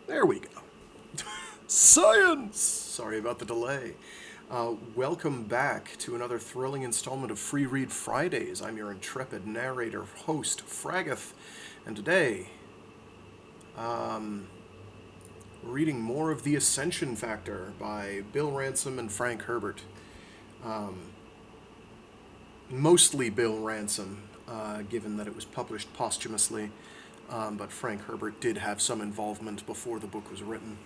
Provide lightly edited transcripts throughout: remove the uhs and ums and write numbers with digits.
There we go. Science! Sorry about the delay. Welcome back to another thrilling installment of Free Read Fridays. I'm your intrepid narrator, host, Fragath, and today, we're reading more of The Ascension Factor by Bill Ransom and Frank Herbert. Mostly Bill Ransom, given that it was published posthumously, but Frank Herbert did have some involvement before the book was written.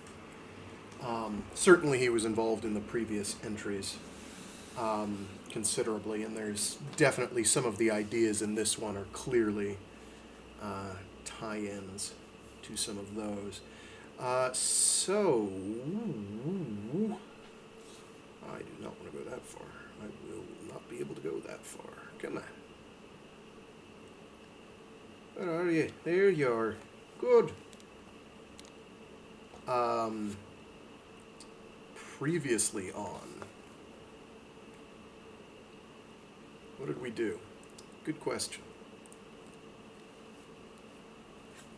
Certainly he was involved in the previous entries considerably, and there's definitely some of the ideas in this one are clearly tie-ins to some of those. So, I do not want to go that far. I will not be able to go that far. Come on. Where are you? There you are. Good. Previously on. What did we do? Good question.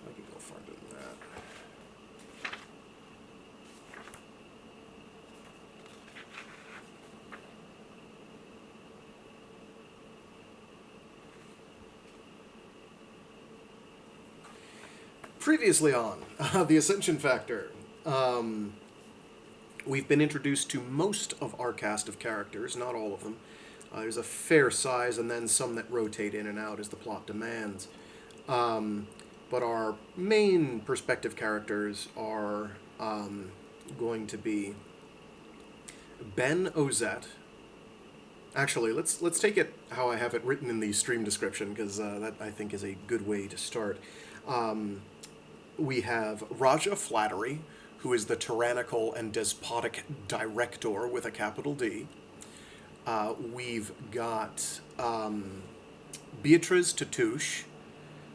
I can go farther than that. Previously on The Ascension Factor. We've been introduced to most of our cast of characters, not all of them. There's a fair size and then some that rotate in and out as the plot demands. But our main perspective characters are going to be Ben Ozette. Actually, let's take it how I have it written in the stream description, because that, I think, is a good way to start. We have Raja Flattery, who is the tyrannical and despotic director with a capital D. We've got Beatriz Tatoosh,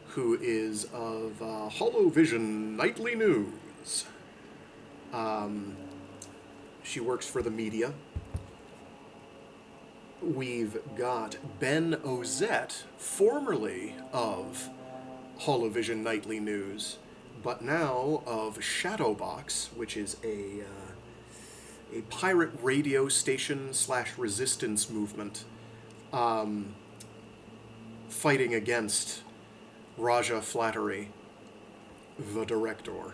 who is of Holovision Nightly News. She works for the media. We've got Ben Ozette, formerly of Holovision Nightly News, but now of Shadowbox, which is a pirate radio station / resistance movement, fighting against Raja Flattery, the director.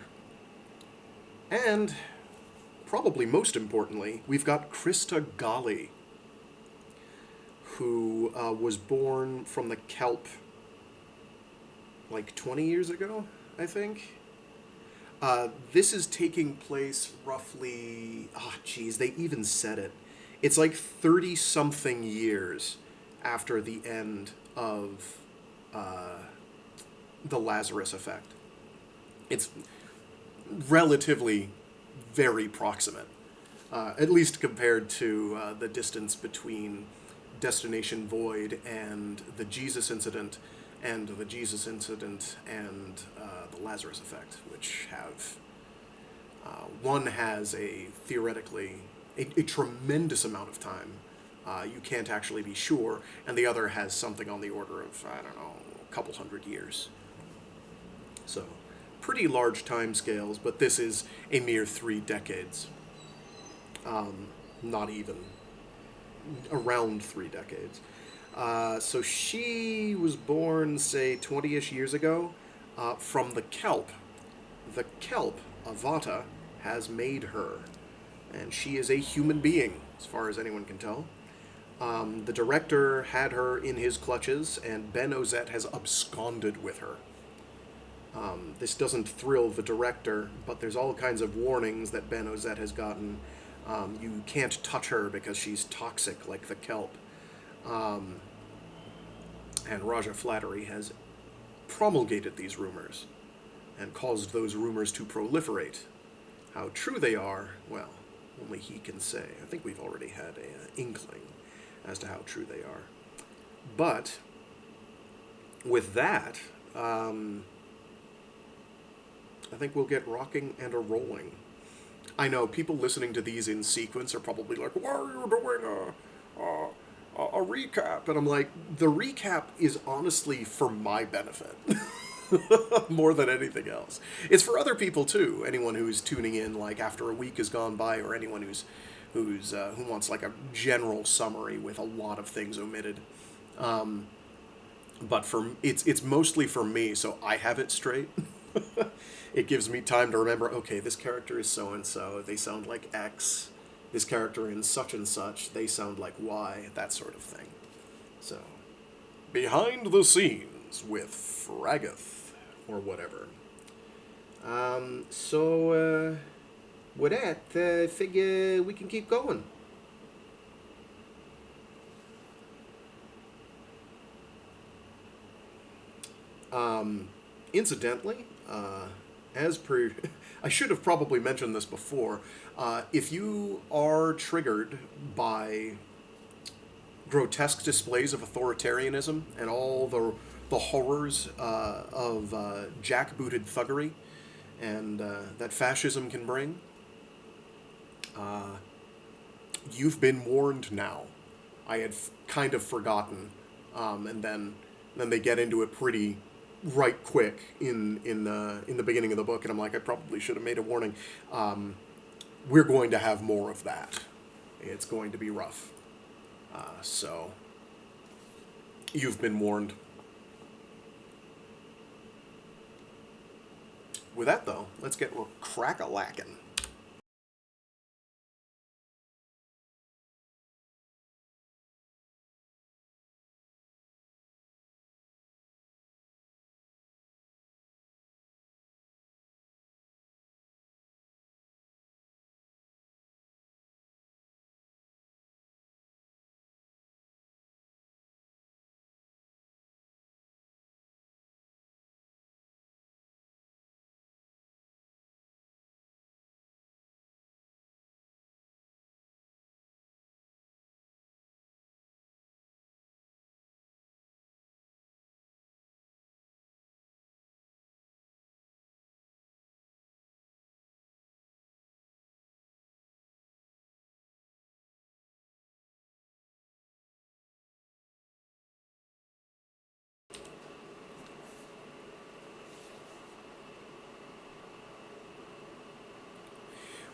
And, probably most importantly, we've got Crista Galli, who was born from the Kelp like 20 years ago, I think. This is taking place roughly, they even said it. It's like 30-something years after the end of the Lazarus Effect. It's relatively very proximate, at least compared to the distance between Destination Void and the Jesus Incident, and the Jesus Incident and the Lazarus Effect, which have... one has a theoretically a tremendous amount of time. You can't actually be sure, and the other has something on the order of, I don't know, a couple hundred years. So, pretty large time scales, but this is a mere 3 decades. Not even. Around 3 decades. So she was born, say, 20-ish years ago, from the Kelp. The Kelp, Avata, has made her, and she is a human being, as far as anyone can tell. The director had her in his clutches, and Ben Ozette has absconded with her. This doesn't thrill the director, but there's all kinds of warnings that Ben Ozette has gotten. You can't touch her because she's toxic like the Kelp. And Raja Flattery has promulgated these rumors and caused those rumors to proliferate. How true they are, well, only he can say. I think we've already had an inkling as to how true they are. But with that, I think we'll get rocking and a-rolling. I know people listening to these in sequence are probably like, why are you doing a recap? And I'm like, the recap is honestly for my benefit. more than anything else. It's for other people too. Anyone who's tuning in like after a week has gone by, or anyone who wants like a general summary with a lot of things omitted. But it's mostly for me, so I have it straight. It gives me time to remember. Okay, this character is so and so. They sound like X. This character in such and such. They sound like Y. That sort of thing. So, behind the scenes with Fraggeth or whatever. With that, I figure we can keep going. Incidentally, as per, I should have probably mentioned this before. If you are triggered by grotesque displays of authoritarianism and all the horrors of jackbooted thuggery and that fascism can bring, you've been warned now. I had kind of forgotten, and then they get into it pretty right quick in the beginning of the book, and I'm like, I probably should have made a warning. We're going to have more of that. It's going to be rough. So you've been warned. With that, though, let's get crack-a-lackin'.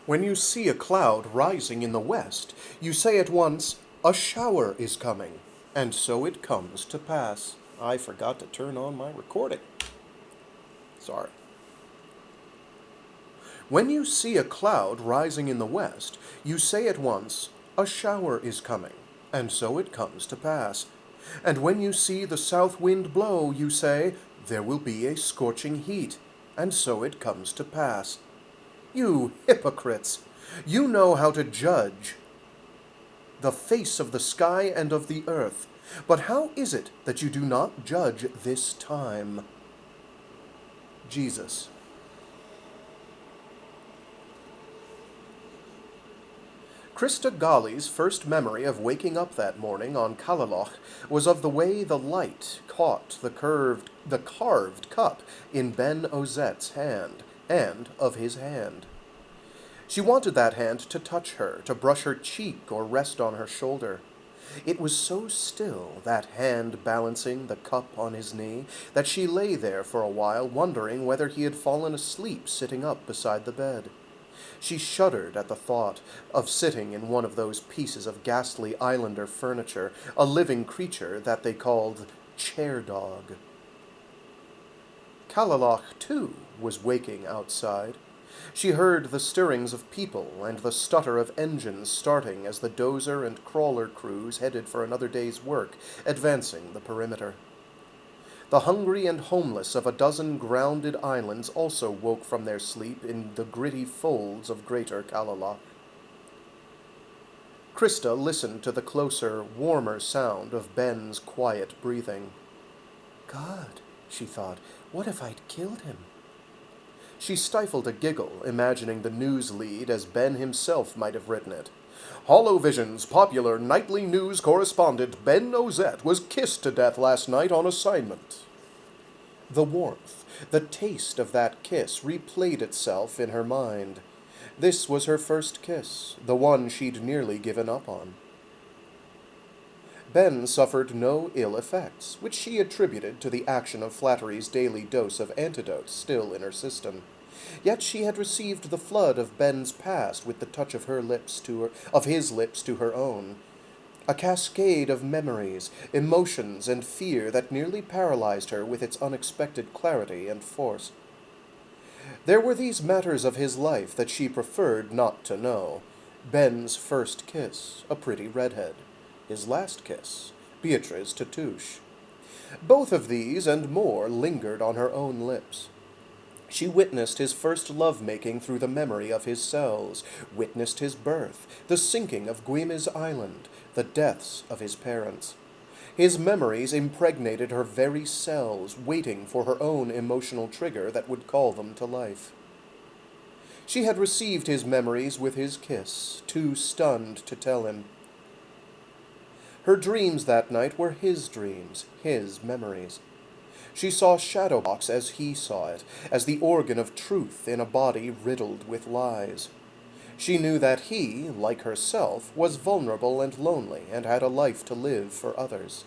When you see a cloud rising in the west, you say at once, "A shower is coming," and so it comes to pass. I forgot to turn on my recording. Sorry. When you see a cloud rising in the west, you say at once, "A shower is coming," and so it comes to pass. And when you see the south wind blow, you say, "There will be a scorching heat," and so it comes to pass. You hypocrites! You know how to judge the face of the sky and of the earth, but how is it that you do not judge this time? Jesus. Crista Galli's first memory of waking up that morning on Catalogued was of the way the light caught the carved cup in Ben Ozette's hand, and of his hand. She wanted that hand to touch her, to brush her cheek or rest on her shoulder. It was so still, that hand balancing the cup on his knee, that she lay there for a while, wondering whether he had fallen asleep sitting up beside the bed. She shuddered at the thought of sitting in one of those pieces of ghastly islander furniture, a living creature that they called chair-dog. Catalogued, too, was waking outside. She heard the stirrings of people and the stutter of engines starting as the dozer and crawler crews headed for another day's work, advancing the perimeter. The hungry and homeless of a dozen grounded islands also woke from their sleep in the gritty folds of Greater Catalogued. Crista listened to the closer, warmer sound of Ben's quiet breathing. God, she thought, what if I'd killed him? She stifled a giggle, imagining the news lead as Ben himself might have written it. Holovision's popular nightly news correspondent Ben Ozette was kissed to death last night on assignment. The warmth, the taste of that kiss replayed itself in her mind. This was her first kiss, the one she'd nearly given up on. Ben suffered no ill effects, which she attributed to the action of Flattery's daily dose of antidotes still in her system. Yet she had received the flood of Ben's past with the touch of his lips to her own. A cascade of memories, emotions, and fear that nearly paralyzed her with its unexpected clarity and force. There were these matters of his life that she preferred not to know. Ben's first kiss, a pretty redhead. His last kiss, Beatriz Tatoosh. Both of these and more lingered on her own lips. She witnessed his first love-making through the memory of his cells, witnessed his birth, the sinking of Guime's Island, the deaths of his parents. His memories impregnated her very cells, waiting for her own emotional trigger that would call them to life. She had received his memories with his kiss, too stunned to tell him. Her dreams that night were his dreams, his memories. She saw Shadowbox as he saw it, as the organ of truth in a body riddled with lies. She knew that he, like herself, was vulnerable and lonely and had a life to live for others.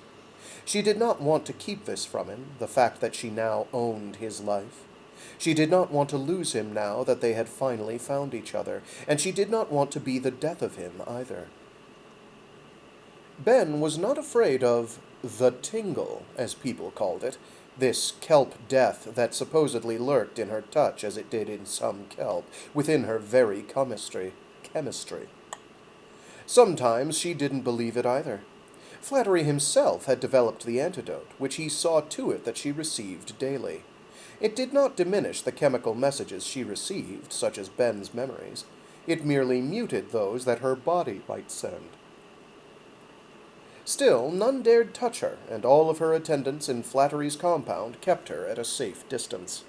She did not want to keep this from him, the fact that she now owned his life. She did not want to lose him now that they had finally found each other, and she did not want to be the death of him either. Ben was not afraid of the tingle, as people called it, this kelp death that supposedly lurked in her touch as it did in some kelp, within her very chemistry. Sometimes she didn't believe it either. Flattery himself had developed the antidote, which he saw to it that she received daily. It did not diminish the chemical messages she received, such as Ben's memories. It merely muted those that her body might send. Still, none dared touch her, and all of her attendants in Flattery's compound kept her at a safe distance.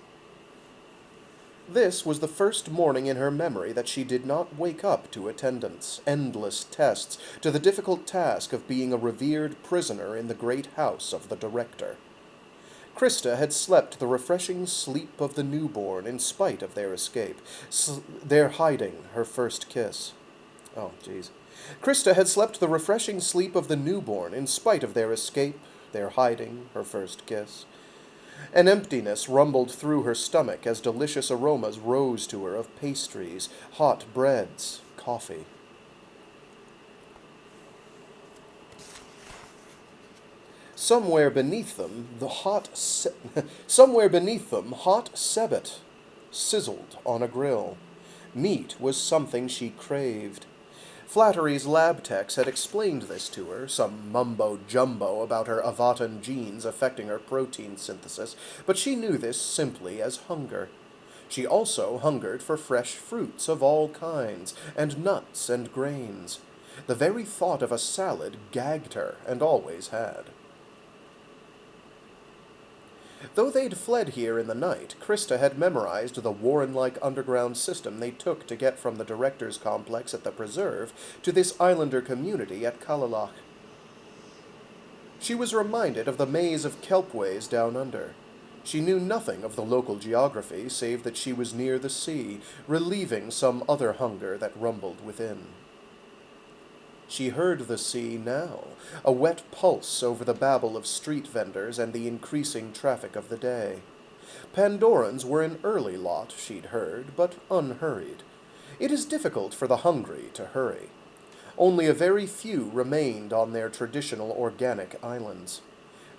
This was the first morning in her memory that she did not wake up to attendance, endless tests, to the difficult task of being a revered prisoner in the great house of the director. Crista had slept the refreshing sleep of the newborn in spite of their escape, their hiding her first kiss. Oh, jeez. Crista had slept the refreshing sleep of the newborn in spite of their escape, their hiding, her first kiss. An emptiness rumbled through her stomach as delicious aromas rose to her of pastries, hot breads, coffee. Somewhere beneath them, hot sebet sizzled on a grill. Meat was something she craved. Flattery's lab techs had explained this to her, some mumbo-jumbo about her Avatan genes affecting her protein synthesis, but she knew this simply as hunger. She also hungered for fresh fruits of all kinds, and nuts and grains. The very thought of a salad gagged her, and always had. Though they'd fled here in the night, Crista had memorized the Warren-like underground system they took to get from the director's complex at the Preserve to this islander community at Kalalach. She was reminded of the maze of kelpways down under. She knew nothing of the local geography, save that she was near the sea, relieving some other hunger that rumbled within. She heard the sea now, a wet pulse over the babble of street vendors and the increasing traffic of the day. Pandorans were an early lot, she'd heard, but unhurried. It is difficult for the hungry to hurry. Only a very few remained on their traditional organic islands.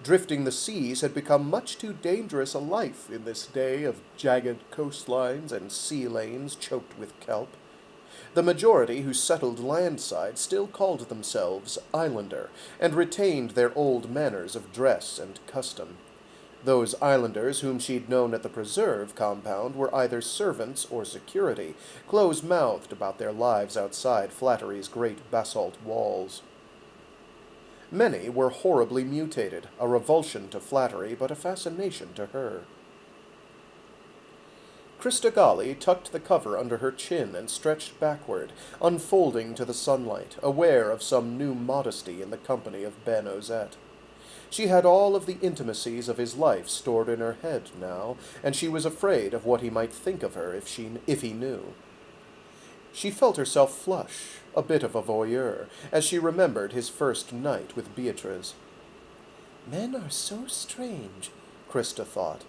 Drifting the seas had become much too dangerous a life in this day of jagged coastlines and sea lanes choked with kelp. The majority who settled landside still called themselves islander, and retained their old manners of dress and custom. Those islanders whom she'd known at the Preserve compound were either servants or security, close-mouthed about their lives outside Flattery's great basalt walls. Many were horribly mutated, a revulsion to Flattery, but a fascination to her. Crista Galli tucked the cover under her chin and stretched backward, unfolding to the sunlight, aware of some new modesty in the company of Ben Ozette. She had all of the intimacies of his life stored in her head now, and she was afraid of what he might think of her if he knew. She felt herself flush, a bit of a voyeur, as she remembered his first night with Beatriz. Men are so strange, Crista thought.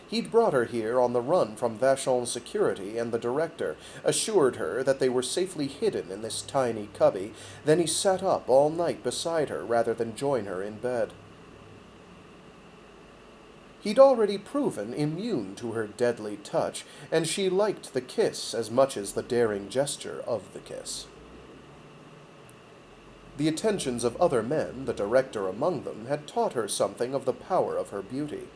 He'd brought her here on the run from Vachon's security, and the director assured her that they were safely hidden in this tiny cubby. Then he sat up all night beside her rather than join her in bed. He'd already proven immune to her deadly touch, and she liked the kiss as much as the daring gesture of the kiss. The attentions of other men, the director among them, had taught her something of the power of her beauty.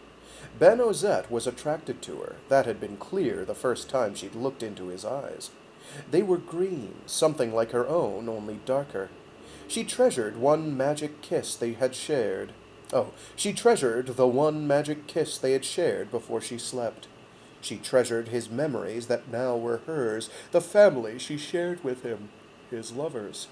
Ben Ozette was attracted to her. That had been clear the first time she'd looked into his eyes. They were green, something like her own, only darker. She treasured one magic kiss they had shared. She treasured the one magic kiss they had shared before she slept. She treasured his memories that now were hers, the family she shared with him, his lovers.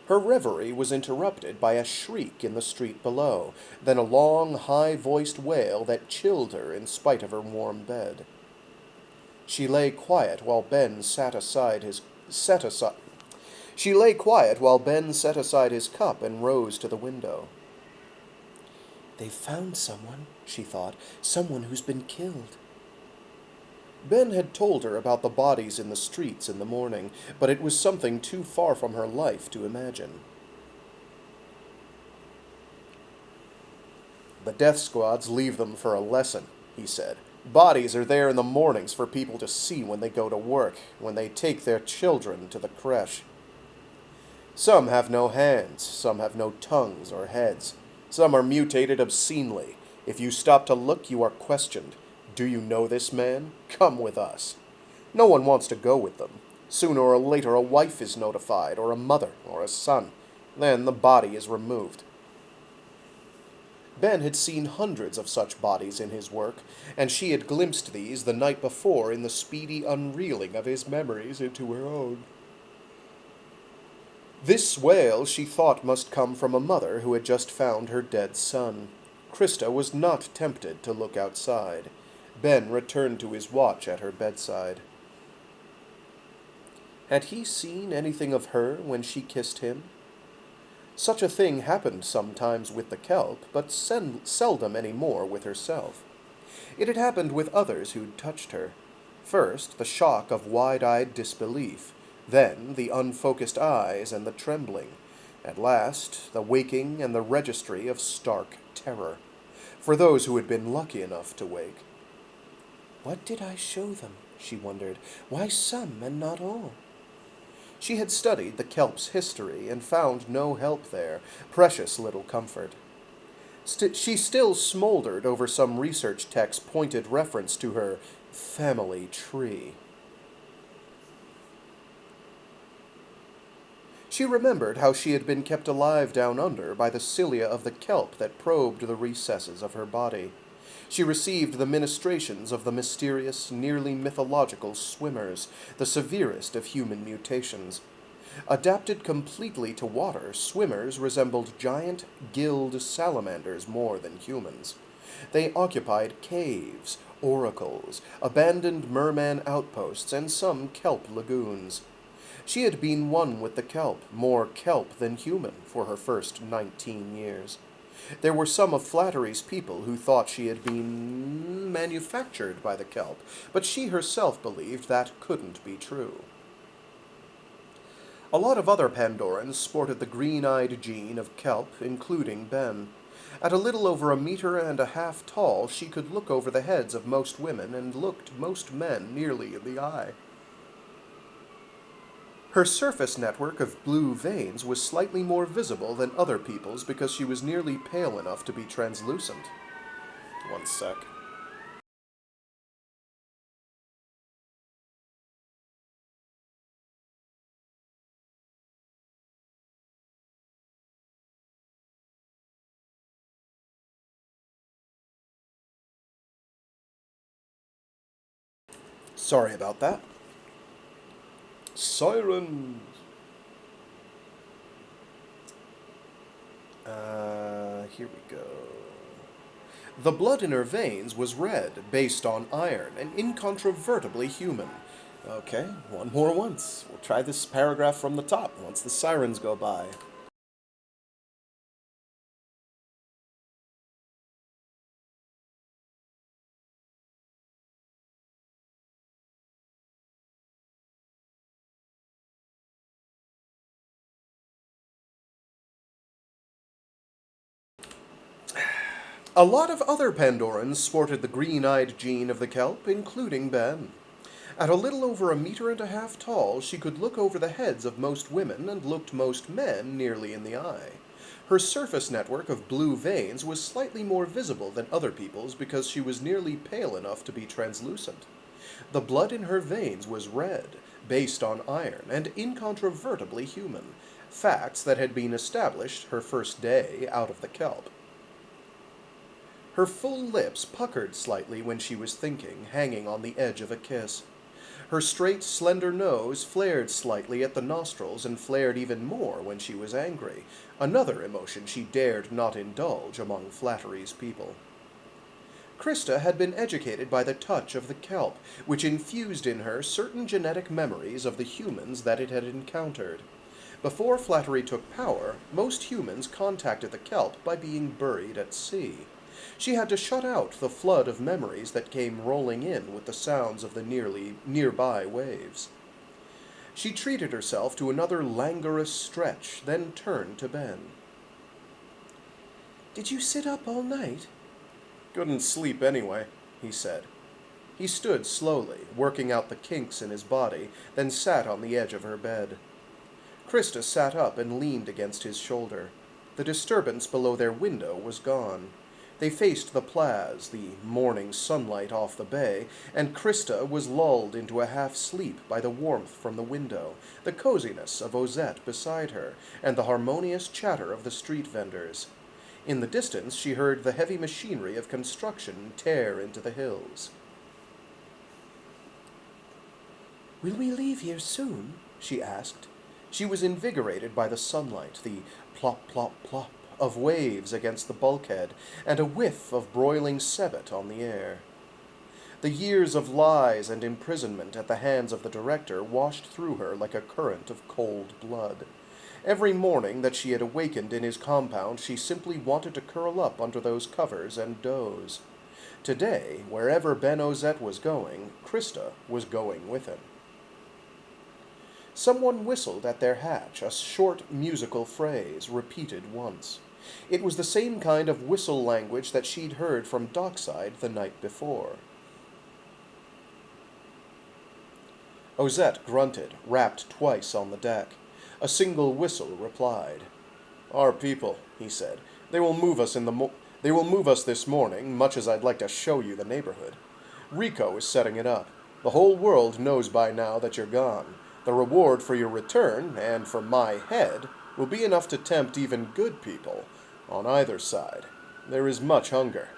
Her reverie was interrupted by a shriek in the street below, then a long, high-voiced wail that chilled her in spite of her warm bed. She lay quiet while Ben set aside his cup and rose to the window. "They've found someone," she thought, "someone who's been killed." Ben had told her about the bodies in the streets in the morning, but it was something too far from her life to imagine. "The death squads leave them for a lesson," he said. "Bodies are there in the mornings for people to see when they go to work, when they take their children to the creche. Some have no hands, some have no tongues or heads. Some are mutated obscenely. If you stop to look, you are questioned. Do you know this man? Come with us." No one wants to go with them. Sooner or later a wife is notified, or a mother, or a son. Then the body is removed. Ben had seen hundreds of such bodies in his work, and she had glimpsed these the night before in the speedy unreeling of his memories into her own. This wail she thought must come from a mother who had just found her dead son. Crista was not tempted to look outside. Ben returned to his watch at her bedside. Had he seen anything of her when she kissed him? Such a thing happened sometimes with the Kelp, but seldom any more with herself. It had happened with others who'd touched her. First, the shock of wide-eyed disbelief, then the unfocused eyes and the trembling, at last the waking and the registry of stark terror, for those who had been lucky enough to wake. What did I show them? She wondered. Why some and not all? She had studied the Kelp's history and found no help there, precious little comfort. She still smoldered over some research tech's pointed reference to her family tree. She remembered how she had been kept alive down under by the cilia of the Kelp that probed the recesses of her body. She received the ministrations of the mysterious, nearly mythological swimmers, the severest of human mutations. Adapted completely to water, swimmers resembled giant, gilled salamanders more than humans. They occupied caves, oracles, abandoned merman outposts, and some kelp lagoons. She had been one with the kelp, more kelp than human, for her first 19 years. There were some of Flattery's people who thought she had been manufactured by the Kelp, but she herself believed that couldn't be true. A lot of other Pandorans sported the green-eyed gene of Kelp, including Ben. At a little over 1.5 meters tall, she could look over the heads of most women and looked most men nearly in the eye. Her surface network of blue veins was slightly more visible than other people's because she was nearly pale enough to be translucent. One sec. Sorry about that. Sirens! Here we go. The blood in her veins was red, based on iron, and incontrovertibly human. Okay, one more once. We'll try this paragraph from the top once the sirens go by. A lot of other Pandorans sported the green-eyed gene of the kelp, including Ben. At a little over 1.5 meters tall, she could look over the heads of most women and looked most men nearly in the eye. Her surface network of blue veins was slightly more visible than other people's because she was nearly pale enough to be translucent. The blood in her veins was red, based on iron, and incontrovertibly human, facts that had been established her first day out of the kelp. Her full lips puckered slightly when she was thinking, hanging on the edge of a kiss. Her straight, slender nose flared slightly at the nostrils and flared even more when she was angry, another emotion she dared not indulge among Flattery's people. Crista had been educated by the touch of the kelp, which infused in her certain genetic memories of the humans that it had encountered. Before Flattery took power, most humans contacted the kelp by being buried at sea. She had to shut out the flood of memories that came rolling in with the sounds of the nearby waves. She treated herself to another languorous stretch, then turned to Ben. "Did you sit up all night?" "Couldn't sleep anyway," he said. He stood slowly, working out the kinks in his body, then sat on the edge of her bed. Crista sat up and leaned against his shoulder. The disturbance below their window was gone. They faced the Plaz, the morning sunlight off the bay, and Crista was lulled into a half-sleep by the warmth from the window, the coziness of Ozette beside her, and the harmonious chatter of the street vendors. In the distance she heard the heavy machinery of construction tear into the hills. "Will we leave here soon?" she asked. She was invigorated by the sunlight, the plop, plop, plop of waves against the bulkhead, and a whiff of broiling sebet on the air. The years of lies and imprisonment at the hands of the director washed through her like a current of cold blood. Every morning that she had awakened in his compound, she simply wanted to curl up under those covers and doze. Today, wherever Ben Ozette was going, Crista was going with him. Someone whistled at their hatch, a short musical phrase, repeated once. It was the same kind of whistle language that she'd heard from Dockside the night before. Ozette grunted, rapped twice on the deck. A single whistle replied. "Our people," he said. They will move us this morning, much as I'd like to show you the neighborhood. Rico is setting it up. The whole world knows by now that you're gone. The reward for your return, and for my head, will be enough to tempt even good people, on either side. There is much hunger."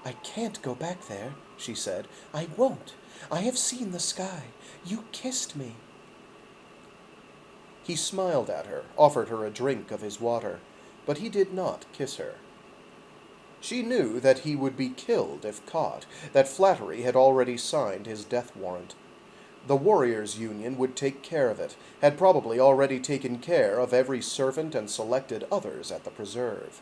"I can't go back there," she said. "I won't. I have seen the sky. You kissed me." He smiled at her, offered her a drink of his water, but he did not kiss her. She knew that he would be killed if caught, that Flattery had already signed his death warrant. The Warriors' Union would take care of it, had probably already taken care of every servant and selected others at the preserve.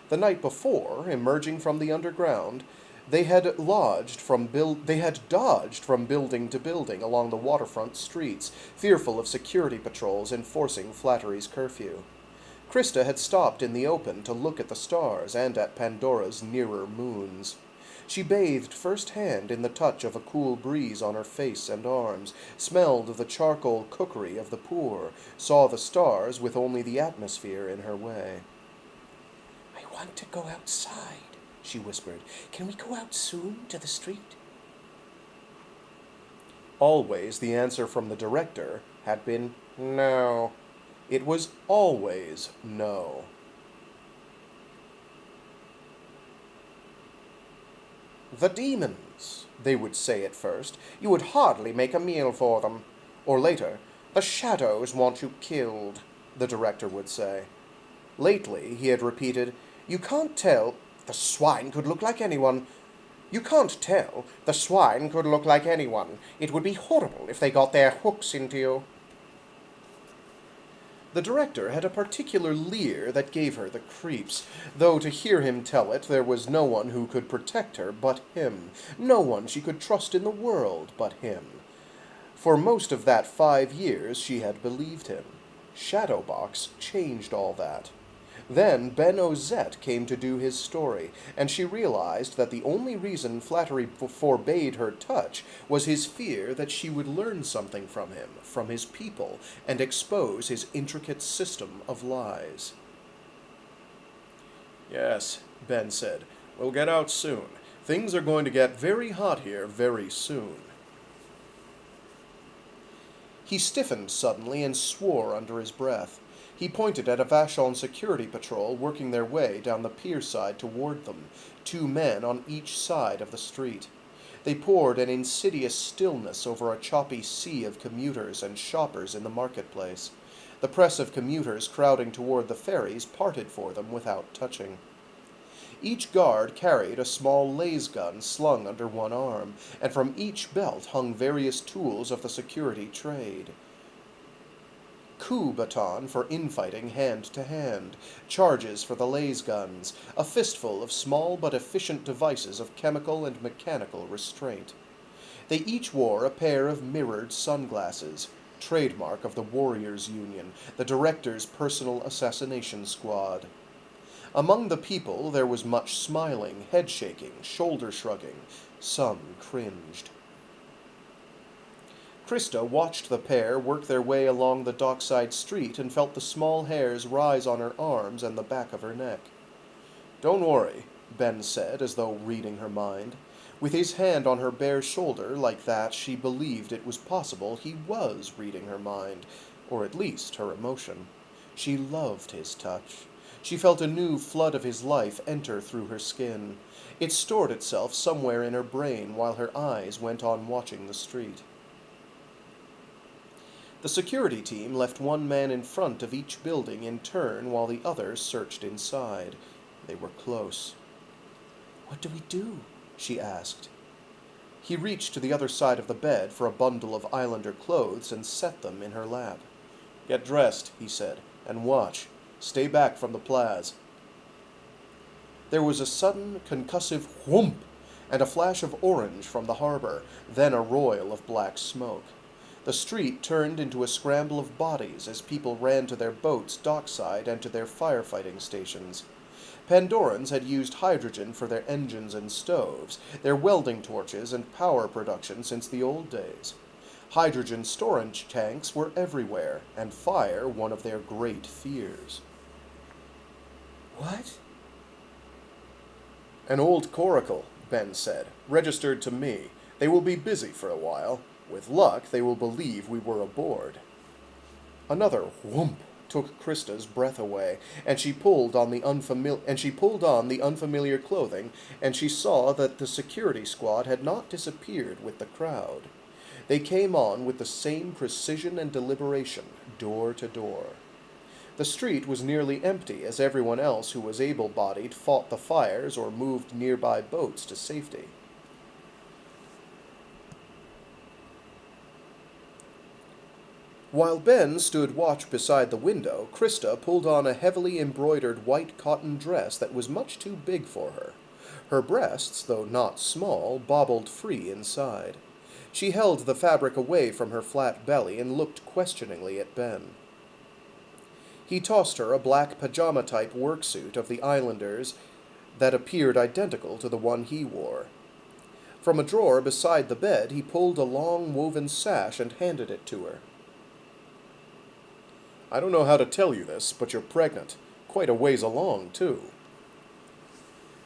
The night before, emerging from the underground, they had dodged from building to building along the waterfront streets, fearful of security patrols enforcing Flattery's curfew. Crista had stopped in the open to look at the stars and at Pandora's nearer moons. She bathed firsthand in the touch of a cool breeze on her face and arms, smelled the charcoal cookery of the poor, saw the stars with only the atmosphere in her way. "I want to go outside," she whispered. "Can we go out soon to the street?" Always the answer from the director had been no. It was always no. "The demons," they would say at first. "You would hardly make a meal for them." Or later, "The shadows want you killed," the director would say. Lately, he had repeated, "You can't tell. The swine could look like anyone." You can't tell. The swine could look like anyone. It would be horrible if they got their hooks into you. The director had a particular leer that gave her the creeps, though to hear him tell it there was no one who could protect her but him, no one she could trust in the world but him. For most of that 5 years she had believed him. Shadowbox changed all that. Then Ben Ozette came to do his story, and she realized that the only reason Flattery forbade her touch was his fear that she would learn something from him, from his people, and expose his intricate system of lies. "Yes," Ben said. "We'll get out soon. Things are going to get very hot here very soon." He stiffened suddenly and swore under his breath. He pointed at a Vashon security patrol working their way down the pier side toward them, 2 men on each side of the street. They poured an insidious stillness over a choppy sea of commuters and shoppers in the marketplace. The press of commuters crowding toward the ferries parted for them without touching. Each guard carried a small laser gun slung under one arm, and from each belt hung various tools of the security trade. Coup baton for infighting hand-to-hand, charges for the laser guns, a fistful of small but efficient devices of chemical and mechanical restraint. They each wore a pair of mirrored sunglasses, trademark of the Warriors Union, the director's personal assassination squad. Among the people there was much smiling, head-shaking, shoulder-shrugging. Some cringed. Crista watched the pair work their way along the dockside street and felt the small hairs rise on her arms and the back of her neck. "Don't worry," Ben said, as though reading her mind. With his hand on her bare shoulder, like that, she believed it was possible he was reading her mind, or at least her emotion. She loved his touch. She felt a new flood of his life enter through her skin. It stored itself somewhere in her brain while her eyes went on watching the street. The security team left 1 man in front of each building in turn while the others searched inside. They were close. "What do we do?" she asked. He reached to the other side of the bed for a bundle of Islander clothes and set them in her lap. "Get dressed," he said, "and watch. Stay back from the plaz." There was a sudden, concussive whoomp and a flash of orange from the harbor, then a roil of black smoke. The street turned into a scramble of bodies as people ran to their boats dockside and to their firefighting stations. Pandorans had used hydrogen for their engines and stoves, their welding torches and power production since the old days. Hydrogen storage tanks were everywhere, and fire one of their great fears. "What?" "An old coracle," Ben said, "registered to me. They will be busy for a while. With luck, they will believe we were aboard." Another whoomp took Krista's breath away, and she pulled on the unfamiliar clothing, and she saw that the security squad had not disappeared with the crowd. They came on with the same precision and deliberation, door to door. The street was nearly empty as everyone else who was able-bodied fought the fires or moved nearby boats to safety. While Ben stood watch beside the window, Crista pulled on a heavily embroidered white cotton dress that was much too big for her. Her breasts, though not small, bobbled free inside. She held the fabric away from her flat belly and looked questioningly at Ben. He tossed her a black pajama-type worksuit of the Islanders that appeared identical to the one he wore. From a drawer beside the bed, he pulled a long woven sash and handed it to her. "I don't know how to tell you this, but you're pregnant. Quite a ways along, too."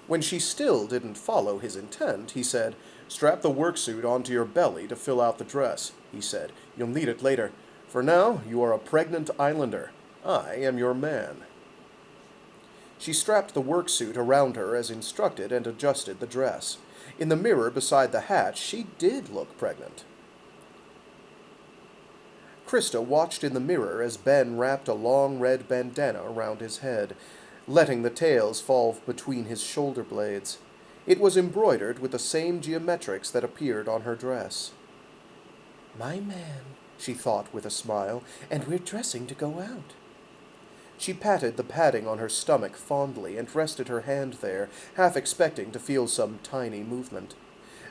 When she still didn't follow his intent, he said, "Strap the worksuit onto your belly to fill out the dress," he said. "You'll need it later. For now, you are a pregnant Islander. I am your man." She strapped the worksuit around her as instructed and adjusted the dress. In the mirror beside the hatch, she did look pregnant. Crista watched in the mirror as Ben wrapped a long red bandana around his head, letting the tails fall between his shoulder blades. It was embroidered with the same geometrics that appeared on her dress. "My man," she thought with a smile, "and we're dressing to go out." She patted the padding on her stomach fondly and rested her hand there, half expecting to feel some tiny movement.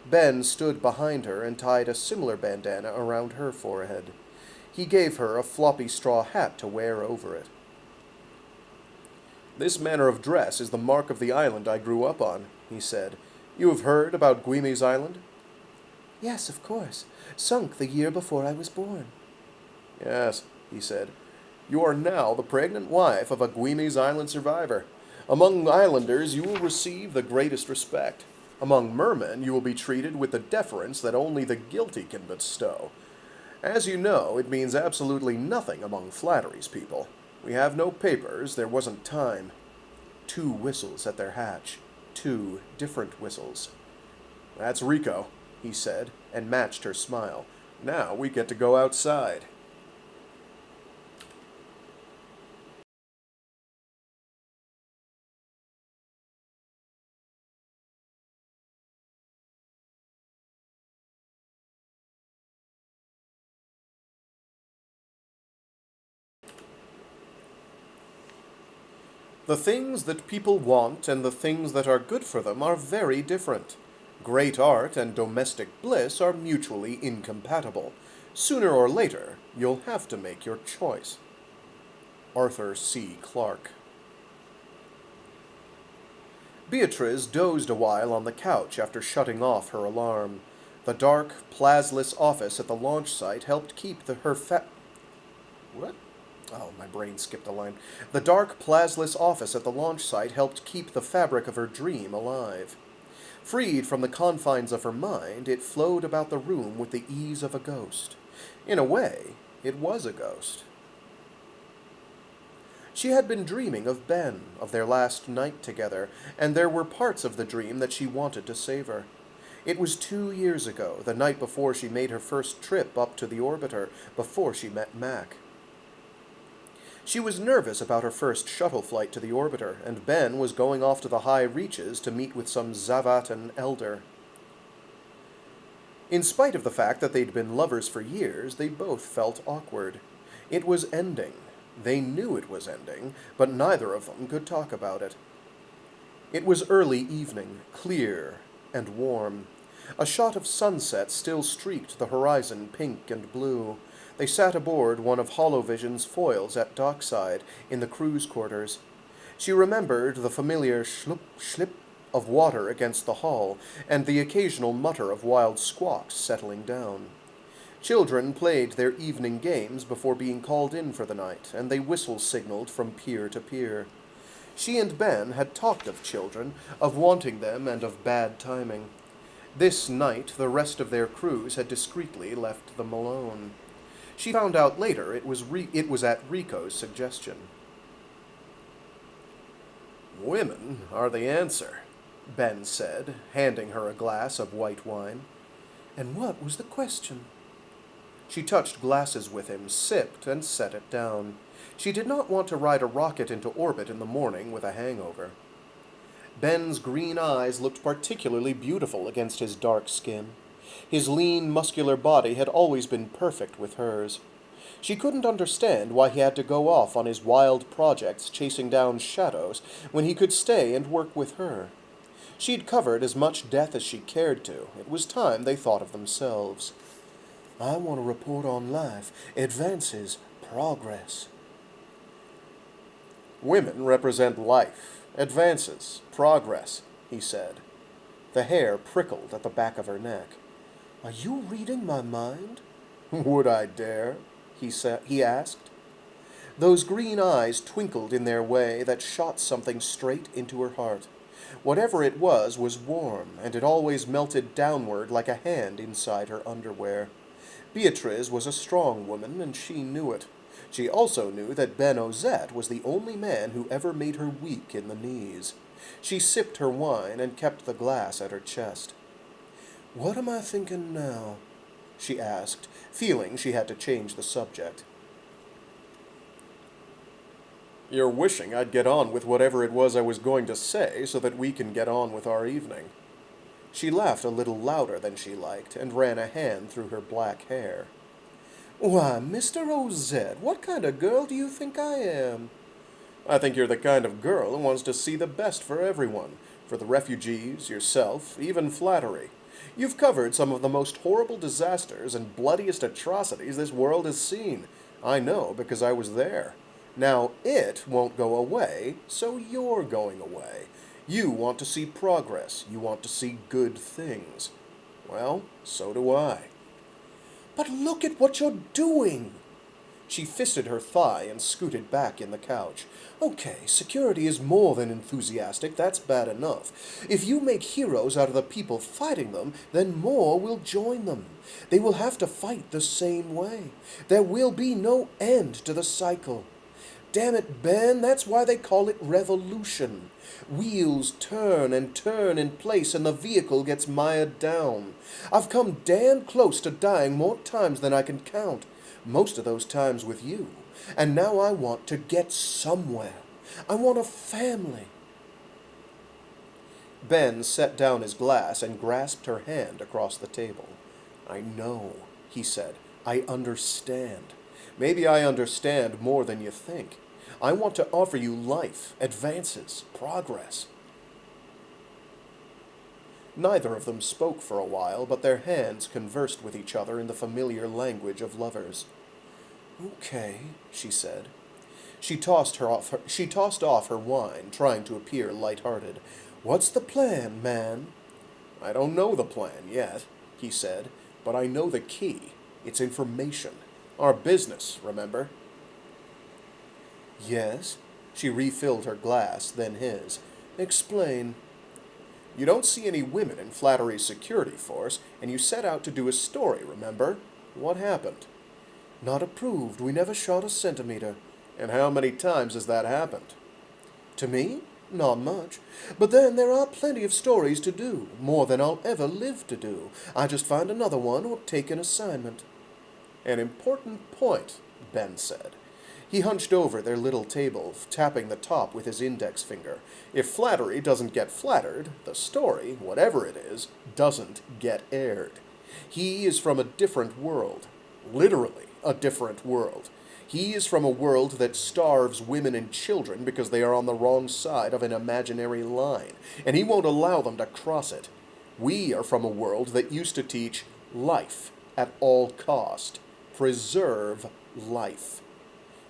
Ben stood behind her and tied a similar bandana around her forehead. He gave her a floppy straw hat to wear over it. "This manner of dress is the mark of the island I grew up on," he said. "You have heard about Guimi's Island?" "Yes, of course. Sunk the year before I was born." "Yes," he said. "You are now the pregnant wife of a Guimi's Island survivor. Among islanders you will receive the greatest respect. Among mermen you will be treated with the deference that only the guilty can bestow. As you know, it means absolutely nothing among Flattery's people. We have no papers, there wasn't time." 2 whistles at their hatch. 2 different whistles. "That's Rico," he said, and matched her smile. "Now we get to go outside." The things that people want and the things that are good for them are very different. Great art and domestic bliss are mutually incompatible. Sooner or later, you'll have to make your choice. Arthur C. Clarke. Beatriz dozed a while on the couch after shutting off her alarm. The dark, plassless office at the launch site helped keep What? Oh, my brain skipped a line. The dark, plassless office at the launch site helped keep the fabric of her dream alive. Freed from the confines of her mind, it flowed about the room with the ease of a ghost. In a way, it was a ghost. She had been dreaming of Ben, of their last night together, and there were parts of the dream that she wanted to savor. It was 2 years ago, the night before she made her first trip up to the orbiter, before she met Mac. She was nervous about her first shuttle flight to the orbiter, and Ben was going off to the high reaches to meet with some Zavatan elder. In spite of the fact that they'd been lovers for years, they both felt awkward. It was ending. They knew it was ending, but neither of them could talk about it. It was early evening, clear and warm. A shot of sunset still streaked the horizon pink and blue. They sat aboard one of Holovision's foils at dockside in the crew's quarters. She remembered the familiar schlup schlip of water against the hull and the occasional mutter of wild squawks settling down. Children played their evening games before being called in for the night, and they whistle-signaled from pier to pier. She and Ben had talked of children, of wanting them, and of bad timing. This night the rest of their crews had discreetly left them alone. She found out later it was at Rico's suggestion. "Women are the answer," Ben said, handing her a glass of white wine. "And what was the question?" She touched glasses with him, sipped, and set it down. She did not want to ride a rocket into orbit in the morning with a hangover. Ben's green eyes looked particularly beautiful against his dark skin. His lean, muscular body had always been perfect with hers. She couldn't understand why he had to go off on his wild projects chasing down shadows when he could stay and work with her. She'd covered as much death as she cared to. It was time they thought of themselves. "I want to report on life, advances, progress." "Women represent life, advances, progress," he said. The hair prickled at the back of her neck. "Are you reading my mind?" "Would I dare?" he asked. Those green eyes twinkled in their way that shot something straight into her heart. Whatever it was warm, and it always melted downward like a hand inside her underwear. Beatriz was a strong woman, and she knew it. She also knew that Ben Ozette was the only man who ever made her weak in the knees. She sipped her wine and kept the glass at her chest. "What am I thinking now?" she asked, feeling she had to change the subject. "You're wishing I'd get on with whatever it was I was going to say so that we can get on with our evening." She laughed a little louder than she liked and ran a hand through her black hair. Why, Mr. Ozette, what kind of girl do you think I am? I think you're the kind of girl who wants to see the best for everyone, for the refugees, yourself, even Flattery. You've covered some of the most horrible disasters and bloodiest atrocities this world has seen. I know because I was there. Now it won't go away, so you're going away. You want to see progress. You want to see good things. Well, so do I. But look at what you're doing! She fisted her thigh and scooted back in the couch. Okay, security is more than enthusiastic, that's bad enough. If you make heroes out of the people fighting them, then more will join them. They will have to fight the same way. There will be no end to the cycle. Damn it, Ben, that's why they call it revolution. Wheels turn and turn in place and the vehicle gets mired down. I've come damn close to dying more times than I can count. Most of those times with you. And now I want to get somewhere. I want a family. Ben set down his glass and grasped her hand across the table. I know, he said. I understand. Maybe I understand more than you think. I want to offer you life, advances, progress. Neither of them spoke for a while, but their hands conversed with each other in the familiar language of lovers. Okay, she said. She tossed off her wine, trying to appear light-hearted. What's the plan, man? I don't know the plan yet, he said, but I know the key. It's information. Our business, remember? Yes. She refilled her glass, then his. Explain. You don't see any women in Flattery's security force, and you set out to do a story, remember? What happened? Not approved. We never shot a centimeter. And how many times has that happened? To me? Not much. But then there are plenty of stories to do, more than I'll ever live to do. I just find another one or take an assignment. An important point, Ben said. He hunched over their little table, tapping the top with his index finger. If Flattery doesn't get flattered, the story, whatever it is, doesn't get aired. He is from a different world. Literally a different world. He is from a world that starves women and children because they are on the wrong side of an imaginary line, and he won't allow them to cross it. We are from a world that used to teach life at all cost. Preserve life.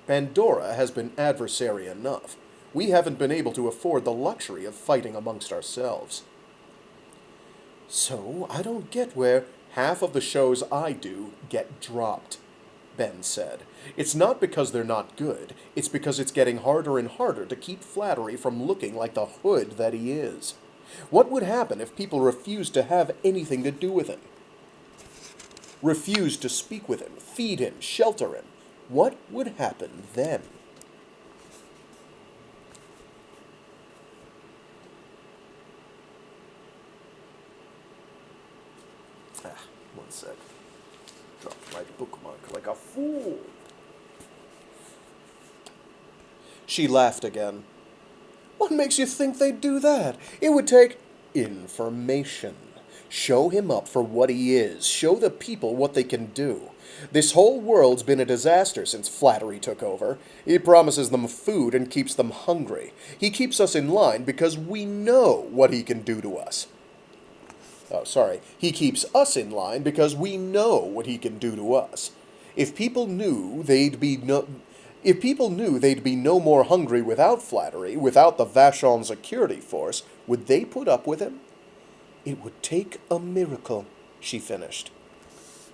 Pandora has been adversary enough. We haven't been able to afford the luxury of fighting amongst ourselves. So I don't get where half of the shows I do get dropped, Ben said. It's not because they're not good. It's because it's getting harder and harder to keep Flattery from looking like the hood that he is. What would happen if people refused to have anything to do with him? Refused to speak with him, feed him, shelter him? What would happen then? One sec. Dropped my bookmark like a fool. She laughed again. What makes you think they'd do that? It would take information. Show him up for what he is. Show the people what they can do. This whole world's been a disaster since Flattery took over. He promises them food and keeps them hungry. He keeps us in line because we know what he can do to us. He keeps us in line because we know what he can do to us. If people knew they'd be no more hungry without Flattery, without the Vashon security force, would they put up with him? It would take a miracle, she finished.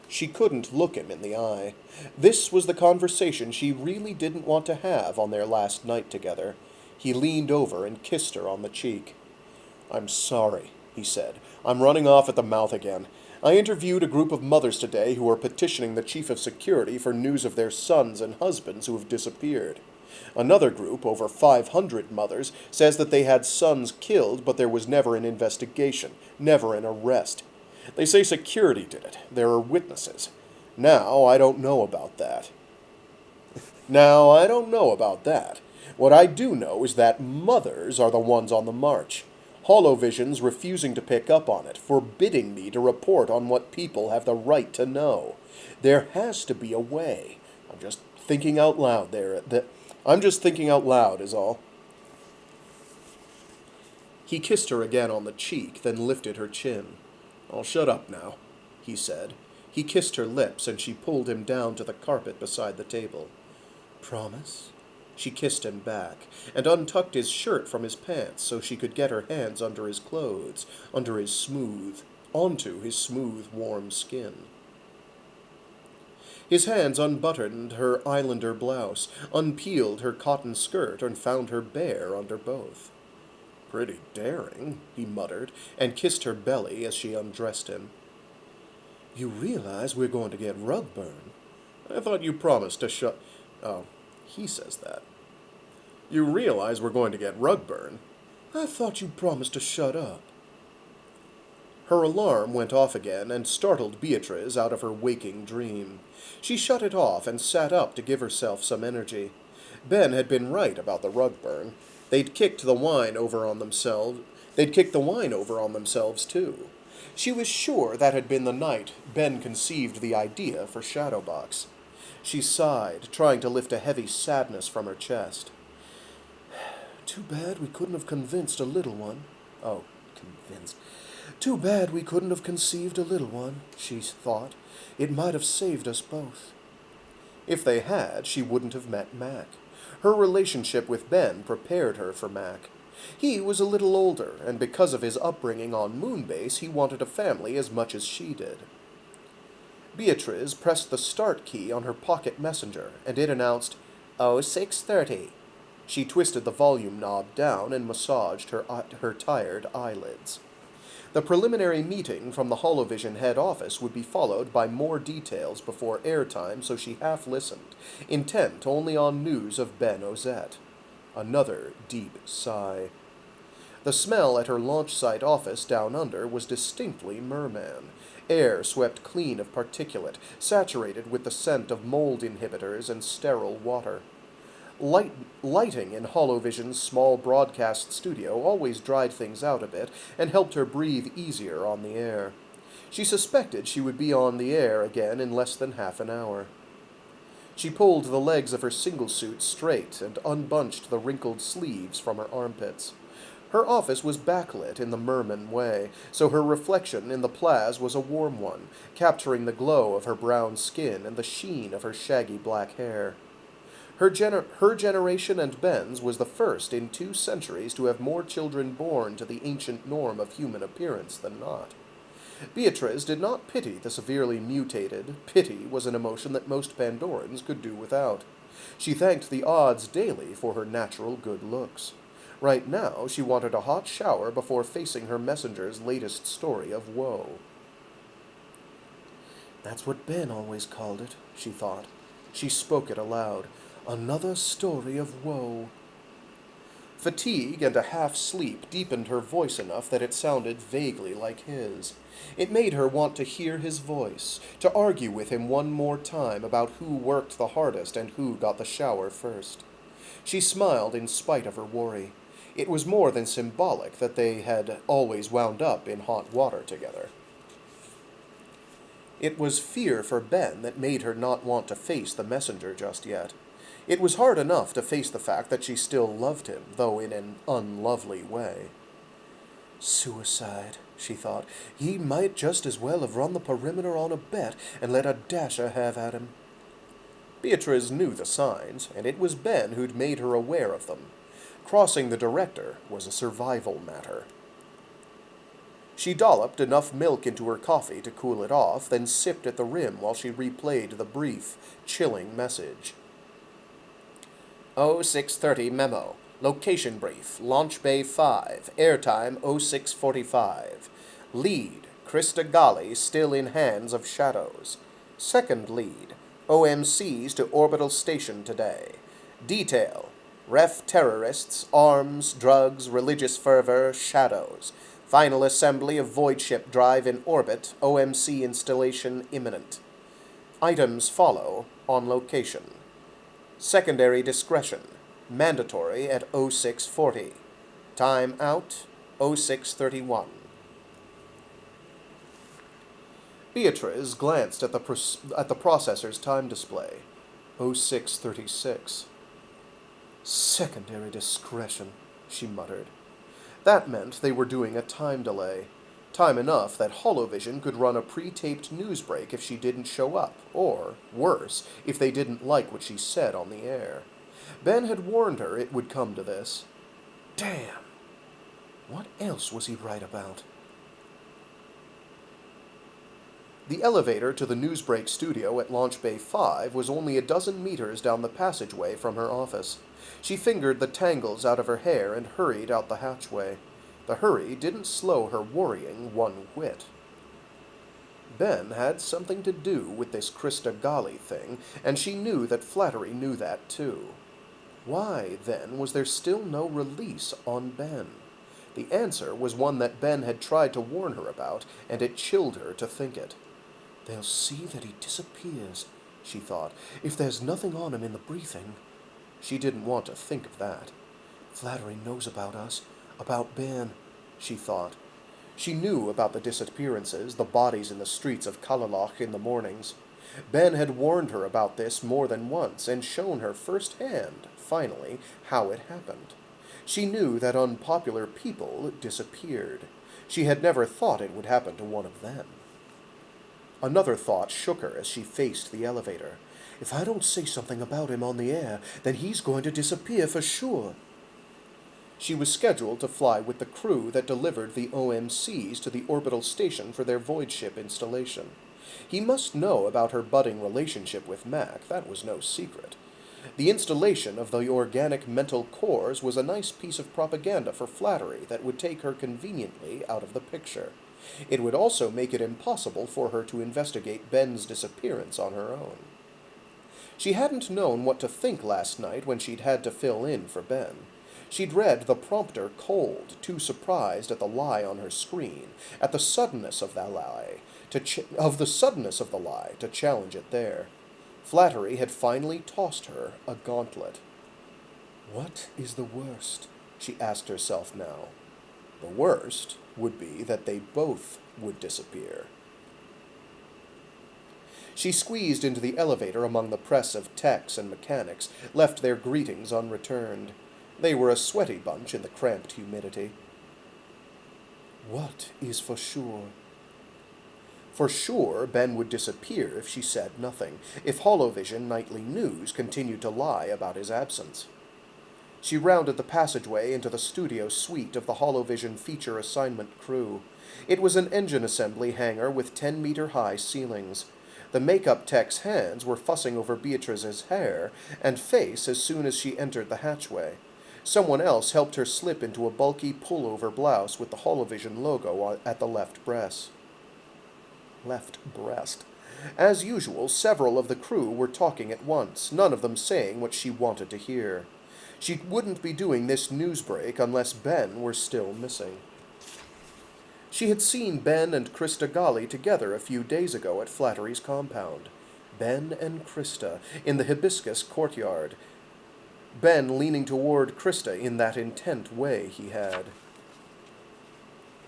She couldn't look him in the eye. This was the conversation she really didn't want to have on their last night together. He leaned over and kissed her on the cheek. I'm sorry, he said. I'm running off at the mouth again. I interviewed a group of mothers today who are petitioning the chief of security for news of their sons and husbands who have disappeared. Another group, over 500 mothers, says that they had sons killed, but there was never an investigation, never an arrest. They say security did it. There are witnesses. Now, I don't know about that. What I do know is that mothers are the ones on the march. Holovision's refusing to pick up on it, forbidding me to report on what people have the right to know. There has to be a way. I'm just thinking out loud there. I'm just thinking out loud is all. He kissed her again on the cheek, then lifted her chin. "I'll shut up now," he said. He kissed her lips, and she pulled him down to the carpet beside the table. "Promise?" She kissed him back, and untucked his shirt from his pants so she could get her hands under his clothes, onto his smooth, warm skin. His hands unbuttoned her islander blouse, unpeeled her cotton skirt, and found her bare under both. "Pretty daring," he muttered, and kissed her belly as she undressed him. "You realize we're going to get rug burn? I thought you promised to shut—" Oh, he says that. "You realize we're going to get rug burn? I thought you promised to shut up." Her alarm went off again and startled Beatriz out of her waking dream. She shut it off and sat up to give herself some energy. Ben had been right about the rug burn. They'd kicked the wine over on themselves, too. She was sure that had been the night Ben conceived the idea for Shadowbox. She sighed, trying to lift a heavy sadness from her chest. "Too bad we couldn't have convinced a little one." Oh, convinced. "Too bad we couldn't have conceived a little one," she thought. "It might have saved us both." If they had, she wouldn't have met Mac. Her relationship with Ben prepared her for Mac. He was a little older, and because of his upbringing on Moonbase, he wanted a family as much as she did. Beatriz pressed the start key on her pocket messenger, and it announced, 0630. She twisted the volume knob down and massaged her tired eyelids. The preliminary meeting from the Holovision head office would be followed by more details before airtime, so she half-listened, intent only on news of Ben Ozette. Another deep sigh. The smell at her launch site office down under was distinctly merman. Air swept clean of particulate, saturated with the scent of mold inhibitors and sterile water. Lighting in Holovision's small broadcast studio always dried things out a bit and helped her breathe easier on the air. She suspected she would be on the air again in less than half an hour. She pulled the legs of her single suit straight and unbunched the wrinkled sleeves from her armpits. Her office was backlit in the merman way, so her reflection in the plaza was a warm one, capturing the glow of her brown skin and the sheen of her shaggy black hair. Her generation and Ben's was the first in 2 centuries to have more children born to the ancient norm of human appearance than not. Beatriz did not pity the severely mutated. Pity was an emotion that most Pandorans could do without. She thanked the odds daily for her natural good looks. Right now, she wanted a hot shower before facing her messenger's latest story of woe. "That's what Ben always called it," she thought. She spoke it aloud. "Another story of woe." Fatigue and a half-sleep deepened her voice enough that it sounded vaguely like his. It made her want to hear his voice, to argue with him one more time about who worked the hardest and who got the shower first. She smiled in spite of her worry. It was more than symbolic that they had always wound up in hot water together. It was fear for Ben that made her not want to face the messenger just yet. It was hard enough to face the fact that she still loved him, though in an unlovely way. "Suicide," she thought. "He might just as well have run the perimeter on a bet and let a dasher have at him." Beatriz knew the signs, and it was Ben who'd made her aware of them. Crossing the director was a survival matter. She dolloped enough milk into her coffee to cool it off, then sipped at the rim while she replayed the brief, chilling message. 0630 memo. Location brief. Launch Bay 5. Airtime 0645. Lead. Crista Galli still in hands of shadows. Second lead. OMCs to orbital station today. Detail. Ref terrorists, arms, drugs, religious fervor, shadows. Final assembly of void ship drive in orbit. OMC installation imminent. Items follow on location. Secondary discretion. Mandatory at 0640. Time out 0631. Beatriz glanced at the processor's time display. 0636. Secondary discretion, she muttered. That meant they were doing a time delay. Time enough that Holovision could run a pre-taped news break if she didn't show up, or, worse, if they didn't like what she said on the air. Ben had warned her it would come to this. Damn! What else was he right about? The elevator to the Newsbreak studio at Launch Bay 5 was only a dozen meters down the passageway from her office. She fingered the tangles out of her hair and hurried out the hatchway. The hurry didn't slow her worrying one whit. Ben had something to do with this Crista Galli thing, and she knew that Flattery knew that too. Why, then, was there still no release on Ben? The answer was one that Ben had tried to warn her about, and it chilled her to think it. They'll see that he disappears, she thought, if there's nothing on him in the briefing. She didn't want to think of that. Flattery knows about us, about Ben, she thought. She knew about the disappearances, the bodies in the streets of Catalogued in the mornings. Ben had warned her about this more than once, and shown her firsthand, finally, how it happened. She knew that unpopular people disappeared. She had never thought it would happen to one of them. Another thought shook her as she faced the elevator. If I don't say something about him on the air, then he's going to disappear for sure. She was scheduled to fly with the crew that delivered the OMCs to the orbital station for their void ship installation. He must know about her budding relationship with Mac, that was no secret. The installation of the organic mental cores was a nice piece of propaganda for Flattery that would take her conveniently out of the picture. It would also make it impossible for her to investigate Ben's disappearance on her own. She hadn't known what to think last night when she'd had to fill in for Ben. She'd read the prompter cold, too surprised at the lie on her screen, at the suddenness of the lie, to challenge it there. Flattery had finally tossed her a gauntlet. What is the worst? She asked herself now. The worst would be that they both would disappear. She squeezed into the elevator among the press of techs and mechanics, left their greetings unreturned. They were a sweaty bunch in the cramped humidity. What is for sure? For sure, Ben would disappear if she said nothing, if Holovision Nightly News continued to lie about his absence. She rounded the passageway into the studio suite of the Holovision feature assignment crew. It was an engine assembly hangar with 10-meter-high ceilings. The makeup tech's hands were fussing over Beatriz's hair and face as soon as she entered the hatchway. Someone else helped her slip into a bulky pullover blouse with the Holovision logo at the left breast. As usual, several of the crew were talking at once, none of them saying what she wanted to hear. She wouldn't be doing this news break unless Ben were still missing. She had seen Ben and Crista Galli together a few days ago at Flattery's compound. Ben and Crista, in the hibiscus courtyard. Ben leaning toward Crista in that intent way he had.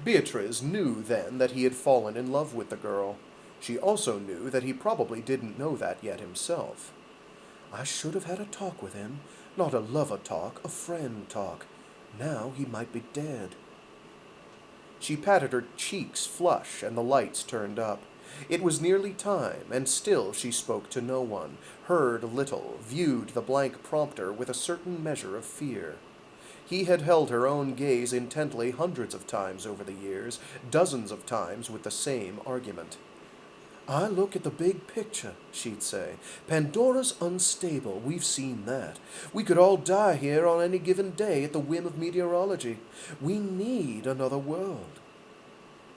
Beatriz knew then that he had fallen in love with the girl. She also knew that he probably didn't know that yet himself. I should have had a talk with him. Not a lover talk, a friend talk. Now he might be dead. She patted her cheeks flush, and the lights turned up. It was nearly time, and still she spoke to no one, heard little, viewed the blank prompter with a certain measure of fear. He had held her own gaze intently hundreds of times over the years, dozens of times with the same argument. I look at the big picture, she'd say. Pandora's unstable, we've seen that. We could all die here on any given day at the whim of meteorology. We need another world.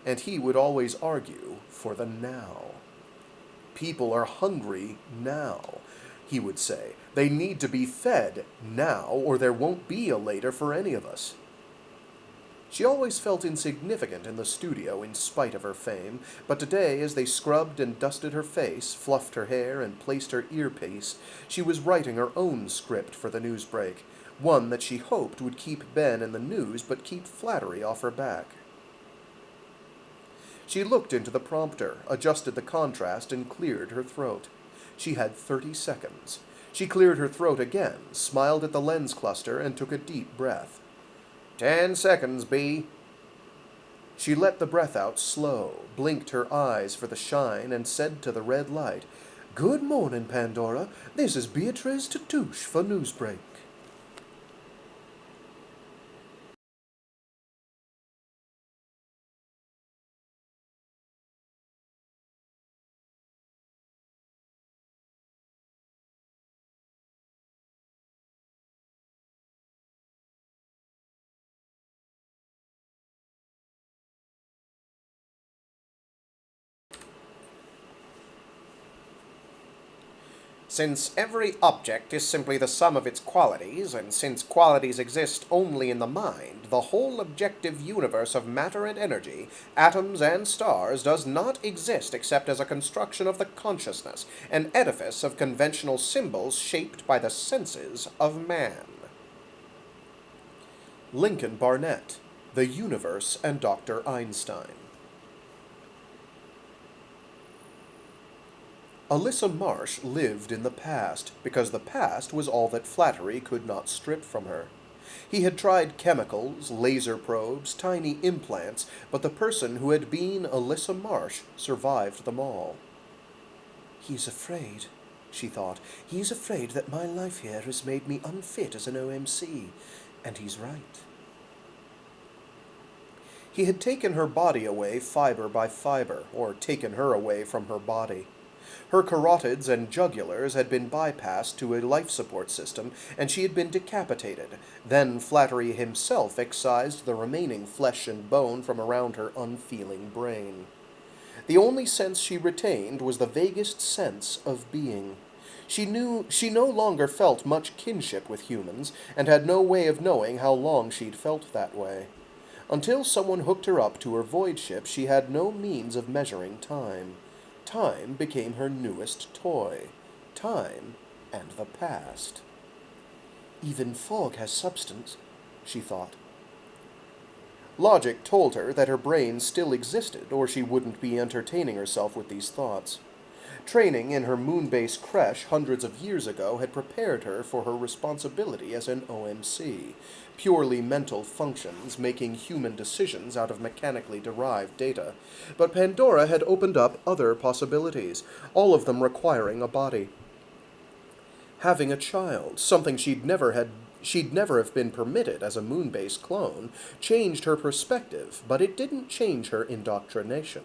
And he would always argue for the now. People are hungry now, he would say. They need to be fed now, or there won't be a later for any of us. She always felt insignificant in the studio in spite of her fame, but today, as they scrubbed and dusted her face, fluffed her hair, and placed her earpiece, she was writing her own script for the news break, one that she hoped would keep Ben in the news but keep Flattery off her back. She looked into the prompter, adjusted the contrast, and cleared her throat. She had 30 seconds. She cleared her throat again, smiled at the lens cluster, and took a deep breath. 10 seconds, B. She let the breath out slow, blinked her eyes for the shine, and said to the red light, "Good morning, Pandora. This is Beatriz Tatoosh for Newsbreak." Since every object is simply the sum of its qualities, and since qualities exist only in the mind, the whole objective universe of matter and energy, atoms and stars, does not exist except as a construction of the consciousness, an edifice of conventional symbols shaped by the senses of man. Lincoln Barnett, The Universe and Dr. Einstein. Alyssa Marsh lived in the past, because the past was all that Flattery could not strip from her. He had tried chemicals, laser probes, tiny implants, but the person who had been Alyssa Marsh survived them all. "He's afraid," she thought. "He's afraid that my life here has made me unfit as an OMC, and he's right." He had taken her body away fiber by fiber, or taken her away from her body. Her carotids and jugulars had been bypassed to a life support system, and she had been decapitated. Then Flattery himself excised the remaining flesh and bone from around her unfeeling brain. The only sense she retained was the vaguest sense of being. She no longer felt much kinship with humans, and had no way of knowing how long she'd felt that way. Until someone hooked her up to her void ship, she had no means of measuring time. Time became her newest toy. Time and the past. "Even fog has substance," she thought. Logic told her that her brain still existed, or she wouldn't be entertaining herself with these thoughts. Training in her moon-base creche hundreds of years ago had prepared her for her responsibility as an OMC, purely mental functions making human decisions out of mechanically derived data. But Pandora had opened up other possibilities, all of them requiring a body. Having a child, something she'd never have been permitted as a moon-base clone, changed her perspective, but it didn't change her indoctrination.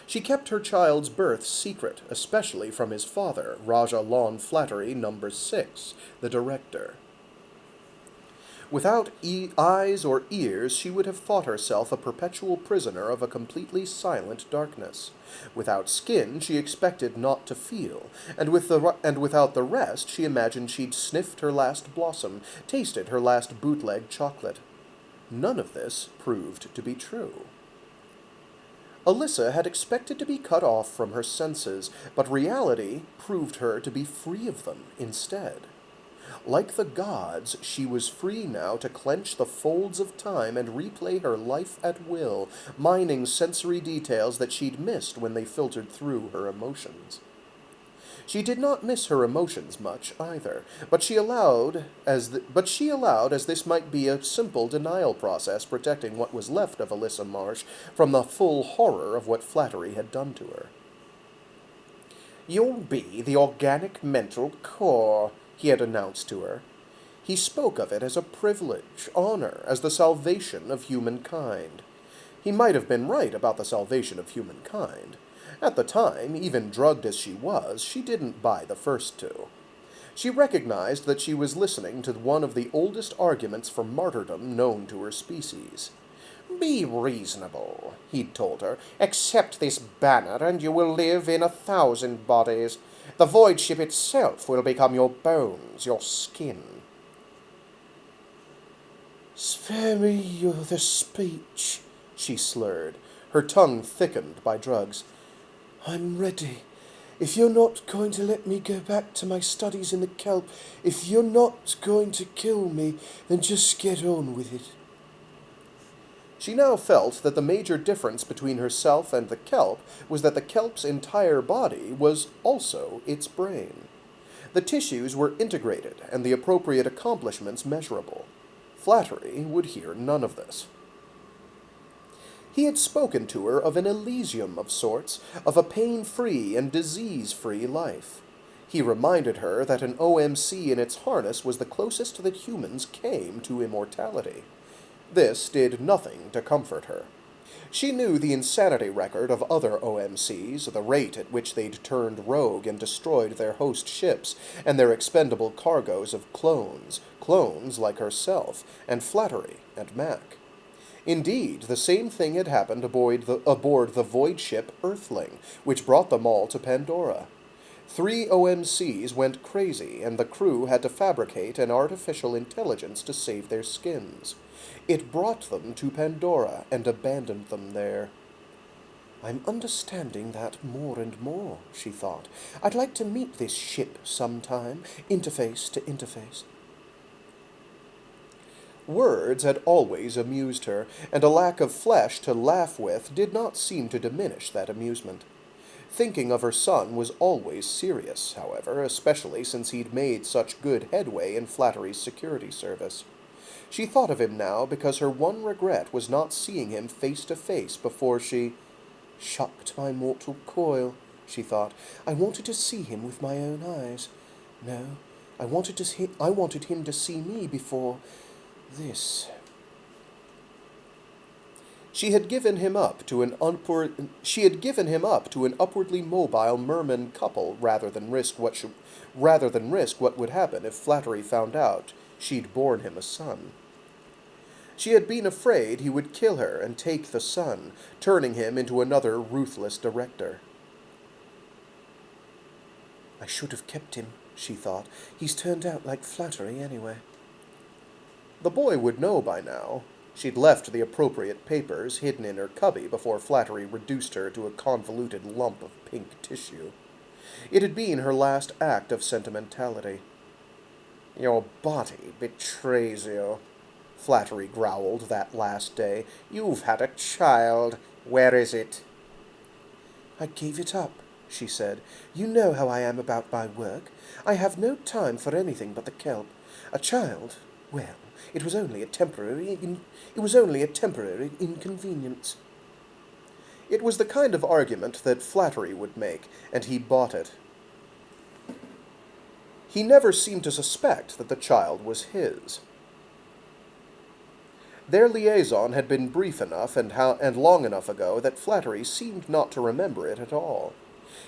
She kept her child's birth secret, especially from his father, Raja Lon Flattery No. 6, the director. Without eyes or ears, she would have thought herself a perpetual prisoner of a completely silent darkness. Without skin, she expected not to feel, and without the rest, she imagined she'd sniffed her last blossom, tasted her last bootleg chocolate. None of this proved to be true. Alyssa had expected to be cut off from her senses, but reality proved her to be free of them instead. Like the gods, she was free now to clench the folds of time and replay her life at will, mining sensory details that she'd missed when they filtered through her emotions. She did not miss her emotions much, either, but she allowed as this might be a simple denial process protecting what was left of Alyssa Marsh from the full horror of what Flattery had done to her. "You'll be the organic mental core," he had announced to her. He spoke of it as a privilege, honor, as the salvation of humankind. He might have been right about the salvation of humankind. At the time, even drugged as she was, she didn't buy the first two. She recognized that she was listening to one of the oldest arguments for martyrdom known to her species. "Be reasonable," he'd told her. "Accept this banner, and you will live in 1,000 bodies. The void ship itself will become your bones, your skin." "Spare me the speech," she slurred, her tongue thickened by drugs. "I'm ready. If you're not going to let me go back to my studies in the Kelp, if you're not going to kill me, then just get on with it. She now felt that the major difference between herself and the Kelp was that the Kelp's entire body was also its brain. The tissues were integrated and the appropriate accomplishments measurable. Flattery would hear none of this. He had spoken to her of an Elysium of sorts, of a pain-free and disease-free life. He reminded her that an OMC in its harness was the closest that humans came to immortality. This did nothing to comfort her. She knew the insanity record of other OMCs, the rate at which they'd turned rogue and destroyed their host ships, and their expendable cargoes of clones like herself, and Flattery, and Mac. Indeed, the same thing had happened aboard the void ship Earthling, which brought them all to Pandora. 3 OMCs went crazy, and the crew had to fabricate an artificial intelligence to save their skins. It brought them to Pandora and abandoned them there. I'm understanding that more and more, she thought. I'd like to meet this ship sometime, interface to interface. Words had always amused her, and a lack of flesh to laugh with did not seem to diminish that amusement. Thinking of her son was always serious, however, especially since he'd made such good headway in Flattery's security service. She thought of him now because her one regret was not seeing him face to face before she shocked my mortal coil, she thought. I wanted to see him with my own eyes. No, I wanted him to see me before this. She had given him up to an upwardly mobile merman couple rather than risk what would happen if Flattery found out she'd borne him a son. She had been afraid he would kill her and take the son, turning him into another ruthless director. I should have kept him, she thought. He's turned out like Flattery anyway. The boy would know by now. She'd left the appropriate papers hidden in her cubby before Flattery reduced her to a convoluted lump of pink tissue. It had been her last act of sentimentality. Your body betrays you, Flattery growled that last day. You've had a child. Where is it? I gave it up, she said. You know how I am about my work. I have no time for anything but the Kelp. A child, well, it was only a temporary inconvenience. It was the kind of argument that Flattery would make, and he bought it. He never seemed to suspect that the child was his. Their liaison had been brief enough and long enough ago that Flattery seemed not to remember it at all.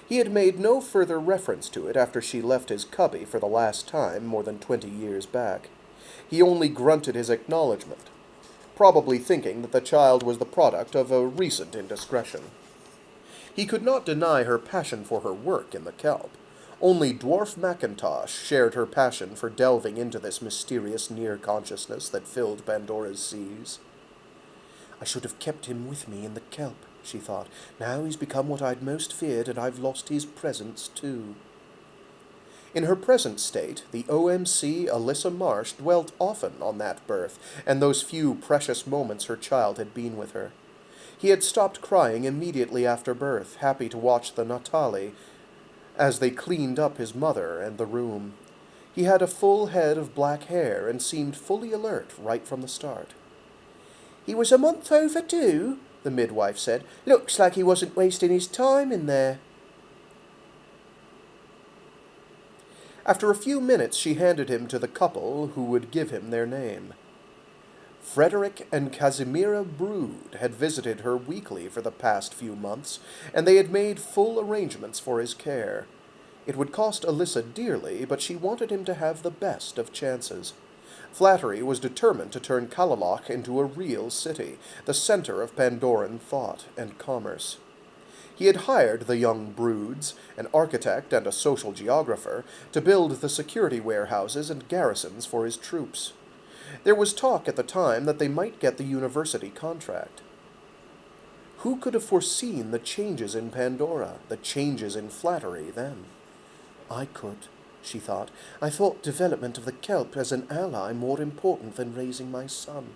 He had made no further reference to it after she left his cubby for the last time more than 20 years back. He only grunted his acknowledgment, probably thinking that the child was the product of a recent indiscretion. He could not deny her passion for her work in the Kelp. Only Dwarf Macintosh shared her passion for delving into this mysterious near-consciousness that filled Pandora's seas. I should have kept him with me in the Kelp, she thought. Now he's become what I'd most feared, and I've lost his presence, too. In her present state, the OMC Alyssa Marsh dwelt often on that birth, and those few precious moments her child had been with her. He had stopped crying immediately after birth, happy to watch the Natali as they cleaned up his mother and the room. He had a full head of black hair and seemed fully alert right from the start. He was a month overdue, the midwife said. Looks like he wasn't wasting his time in there. After a few minutes, she handed him to the couple who would give him their name. Frederick and Casimira Brood had visited her weekly for the past few months, and they had made full arrangements for his care. It would cost Alyssa dearly, but she wanted him to have the best of chances. Flattery was determined to turn Kalalak into a real city, the center of Pandoran thought and commerce. He had hired the young Broods, an architect and a social geographer, to build the security warehouses and garrisons for his troops. There was talk at the time that they might get the university contract. Who could have foreseen the changes in Pandora, the changes in Flattery then? I could, she thought. I thought development of the Kelp as an ally more important than raising my son.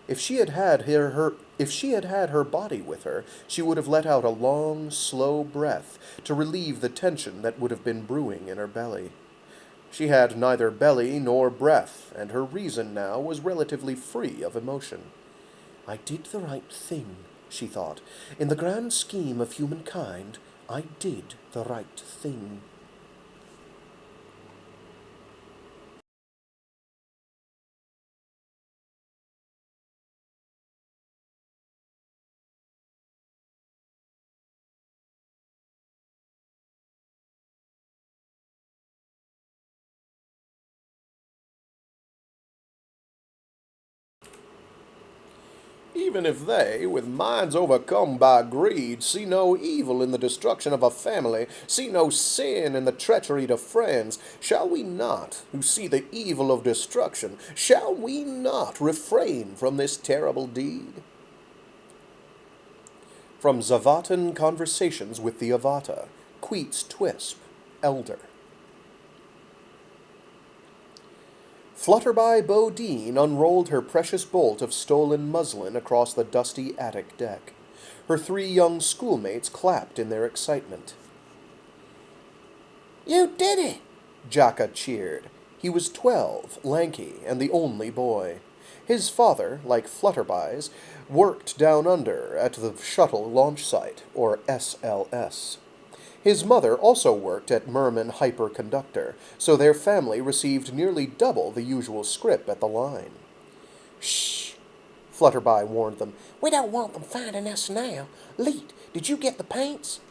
If she had had her body with her, she would have let out a long, slow breath to relieve the tension that would have been brewing in her belly. She had neither belly nor breath, and her reason now was relatively free of emotion. I did the right thing, she thought. In the grand scheme of humankind, I did the right thing. Even if they, with minds overcome by greed, see no evil in the destruction of a family, see no sin in the treachery to friends, shall we not, who see the evil of destruction, shall we not refrain from this terrible deed? From Zavatan Conversations with the Avata, Queets Twisp, Elder. Flutterby Bodine unrolled her precious bolt of stolen muslin across the dusty attic deck. Her 3 young schoolmates clapped in their excitement. You did it! Jaka cheered. He was 12, lanky, and the only boy. His father, like Flutterby's, worked down under at the shuttle launch site, or SLS. His mother also worked at Merman Hyperconductor, so their family received nearly double the usual scrip at the line. Shh! Flutterby warned them. We don't want them finding us now. Leet, did you get the paints?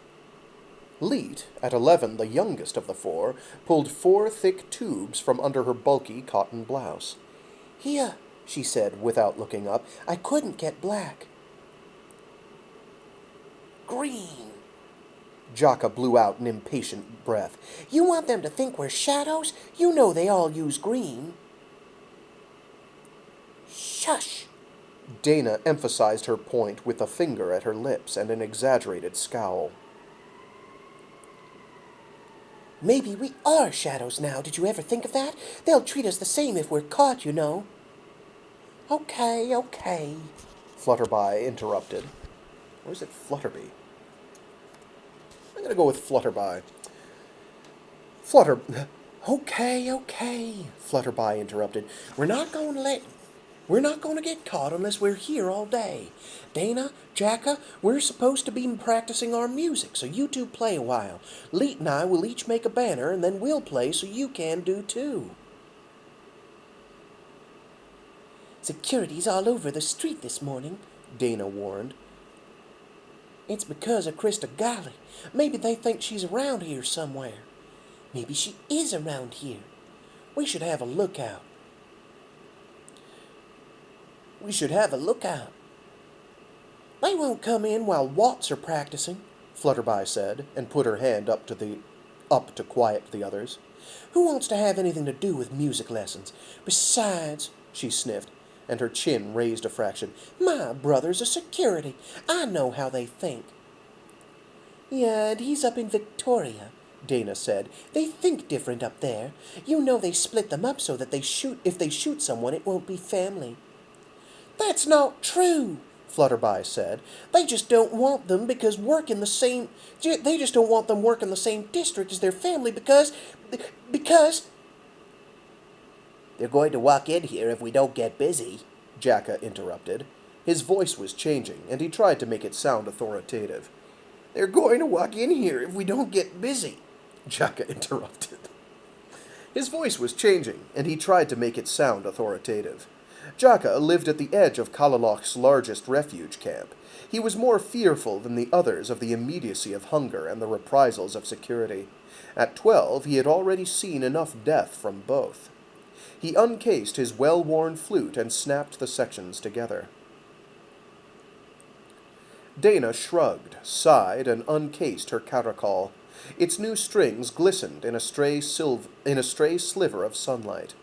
Leet, at 11 the youngest of the 4, pulled 4 thick tubes from under her bulky cotton blouse. Here, she said without looking up. I couldn't get black. Green. Jaka blew out an impatient breath. You want them to think we're shadows? You know they all use green. Shush! Dana emphasized her point with a finger at her lips and an exaggerated scowl. Maybe we are shadows now. Did you ever think of that? They'll treat us the same if we're caught, you know. Okay. Flutterby interrupted. Or is it Flutterby? I'm going to go with Flutterby. Okay, Flutterby interrupted. We're not going to get caught unless we're here all day. Dana, Jacka, we're supposed to be practicing our music, so you two play a while. Leet and I will each make a banner, and then we'll play so you can do too. Security's all over the street this morning, Dana warned. It's because of Crista Galli. Maybe they think she's around here somewhere. Maybe she is around here. We should have a lookout. They won't come in while Watts are practicing, Flutterby said, and put her hand up to quiet the others. Who wants to have anything to do with music lessons? Besides, she sniffed, and her chin raised a fraction, my brother's a security. I know how they think. Yeah, and he's up in Victoria, Dana said. They think different up there. You know they split them up so that if they shoot someone, it won't be family. That's not true, Flutterby said. They just don't want them They just don't want them working the same district as their family because... They're going to walk in here if we don't get busy, Jacka interrupted. His voice was changing, and he tried to make it sound authoritative. They're going to walk in here if we don't get busy, Jacka interrupted. His voice was changing, and he tried to make it sound authoritative. Jacka lived at the edge of Kalaloch's largest refuge camp. He was more fearful than the others of the immediacy of hunger and the reprisals of security. At 12, he had already seen enough death from both. He uncased his well-worn flute and snapped the sections together. Dana shrugged, sighed, and uncased her caracol. Its new strings glistened in a stray sliver of sunlight.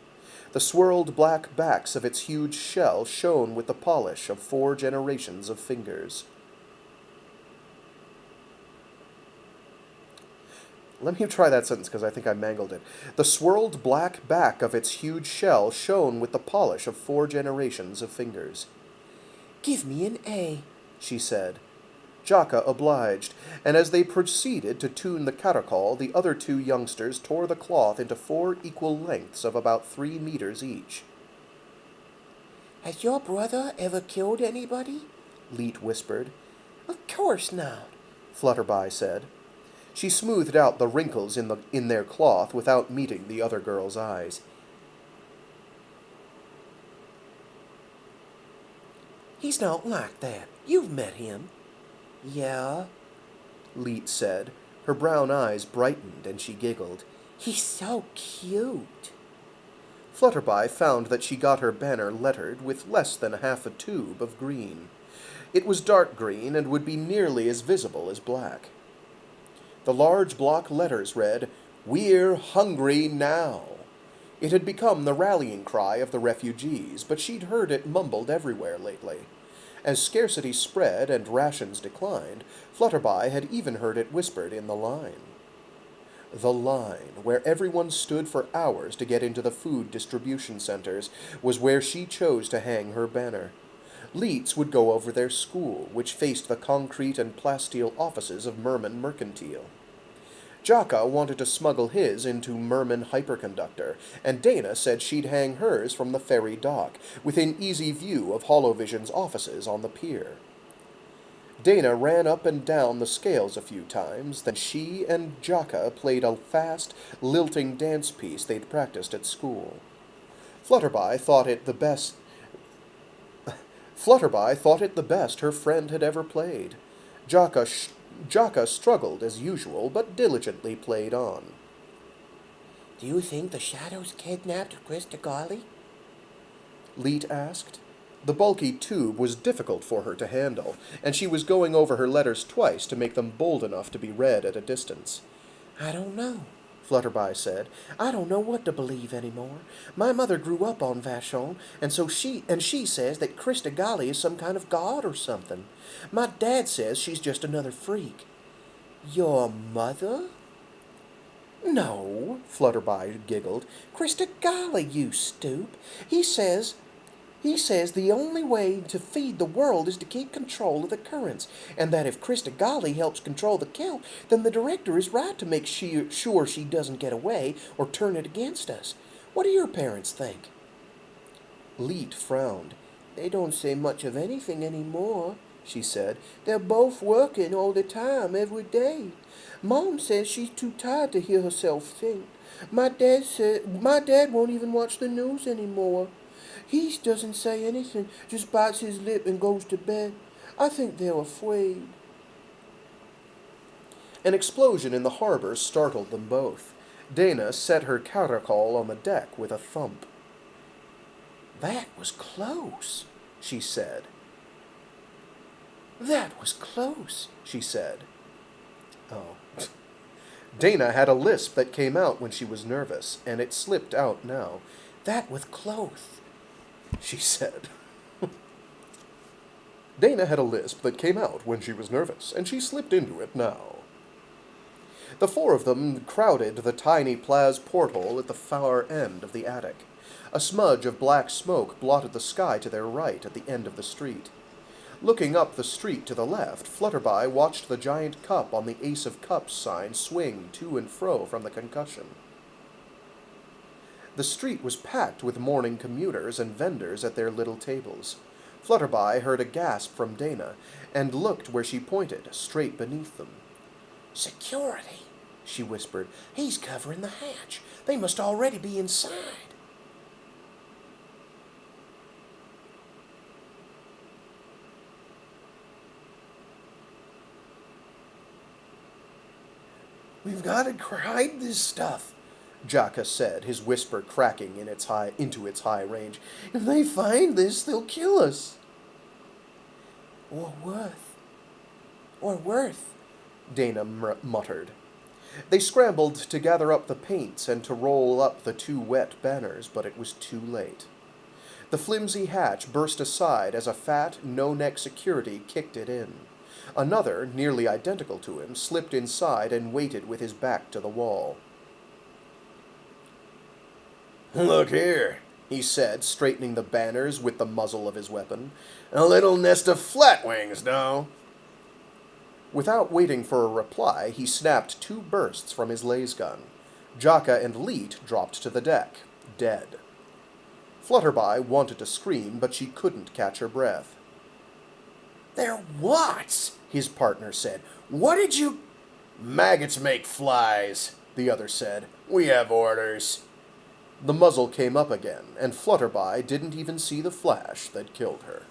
The swirled black backs of its huge shell shone with the polish of 4 generations of fingers. Let me try that sentence because I think I mangled it. The swirled black back of its huge shell shone with the polish of 4 generations of fingers. Give me an A, she said. Jaka obliged, and as they proceeded to tune the caracol, the other 2 youngsters tore the cloth into 4 equal lengths of about 3 meters each. Has your brother ever killed anybody? Leet whispered. Of course not, Flutterby said. She smoothed out the wrinkles in their cloth without meeting the other girl's eyes. He's not like that. You've met him. Yeah, Leet said. Her brown eyes brightened and she giggled. He's so cute. Flutterby found that she got her banner lettered with less than half a tube of green. It was dark green and would be nearly as visible as black. The large block letters read, "We're hungry now." It had become the rallying cry of the refugees, but she'd heard it mumbled everywhere lately. As scarcity spread and rations declined, Flutterby had even heard it whispered in the line. The line, where everyone stood for hours to get into the food distribution centers, was where she chose to hang her banner. Leets would go over their school, which faced the concrete and plasteel offices of Merman Mercantile. Jaka wanted to smuggle his into Merman Hyperconductor, and Dana said she'd hang hers from the ferry dock, within easy view of Holovision's offices on the pier. Dana ran up and down the scales a few times, then she and Jaka played a fast, lilting dance piece they'd practiced at school. Flutterby thought it the best her friend had ever played. Jaka struggled as usual, but diligently played on. Do you think the Shadows kidnapped Crista Galli? Leet asked. The bulky tube was difficult for her to handle, and she was going over her letters twice to make them bold enough to be read at a distance. I don't know, Flutterby said. I don't know what to believe anymore. My mother grew up on Vashon, and she says that Crista Galli is some kind of god or something. My dad says she's just another freak. Your mother? No, Flutterby giggled. Crista Galli, you stoop. He says the only way to feed the world is to keep control of the currents, and that if Crista Galli helps control the Kelp, then the director is right to make sure she doesn't get away or turn it against us. What do your parents think? Leet frowned. They don't say much of anything anymore, she said. They're both working all the time, every day. Mom says she's too tired to hear herself think. My dad won't even watch the news anymore. He doesn't say anything, just bites his lip and goes to bed. I think they're afraid. An explosion in the harbor startled them both. Dana set her caracol on the deck with a thump. That was close, she said. That was close, she said. Oh. Dana had a lisp that came out when she was nervous, and it slipped out now. That was close, she said. Dana had a lisp that came out when she was nervous, and she slipped into it now. The 4 of them crowded the tiny Plaz porthole at the far end of the attic. A smudge of black smoke blotted the sky to their right at the end of the street. Looking up the street to the left, Flutterby watched the giant cup on the Ace of Cups sign swing to and fro from the concussion. The street was packed with morning commuters and vendors at their little tables. Flutterby heard a gasp from Dana, and looked where she pointed, straight beneath them. Security, she whispered. He's covering the hatch. They must already be inside. We've got to hide this stuff, Jaka said, his whisper cracking into its high range. If they find this, they'll kill us. Or worth, Dana Dana muttered. They scrambled to gather up the paints and to roll up the 2 wet banners, but it was too late. The flimsy hatch burst aside as a fat, no-neck security kicked it in. Another, nearly identical to him, slipped inside and waited with his back to the wall. Look here, he said, straightening the banners with the muzzle of his weapon. A little nest of flatwings, no? Without waiting for a reply, he snapped 2 bursts from his laser gun. Jaka and Leet dropped to the deck, dead. Flutterby wanted to scream, but she couldn't catch her breath. They're what? His partner said. What did you... Maggots make flies, the other said. We have orders. The muzzle came up again, and Flutterby didn't even see the flash that killed her.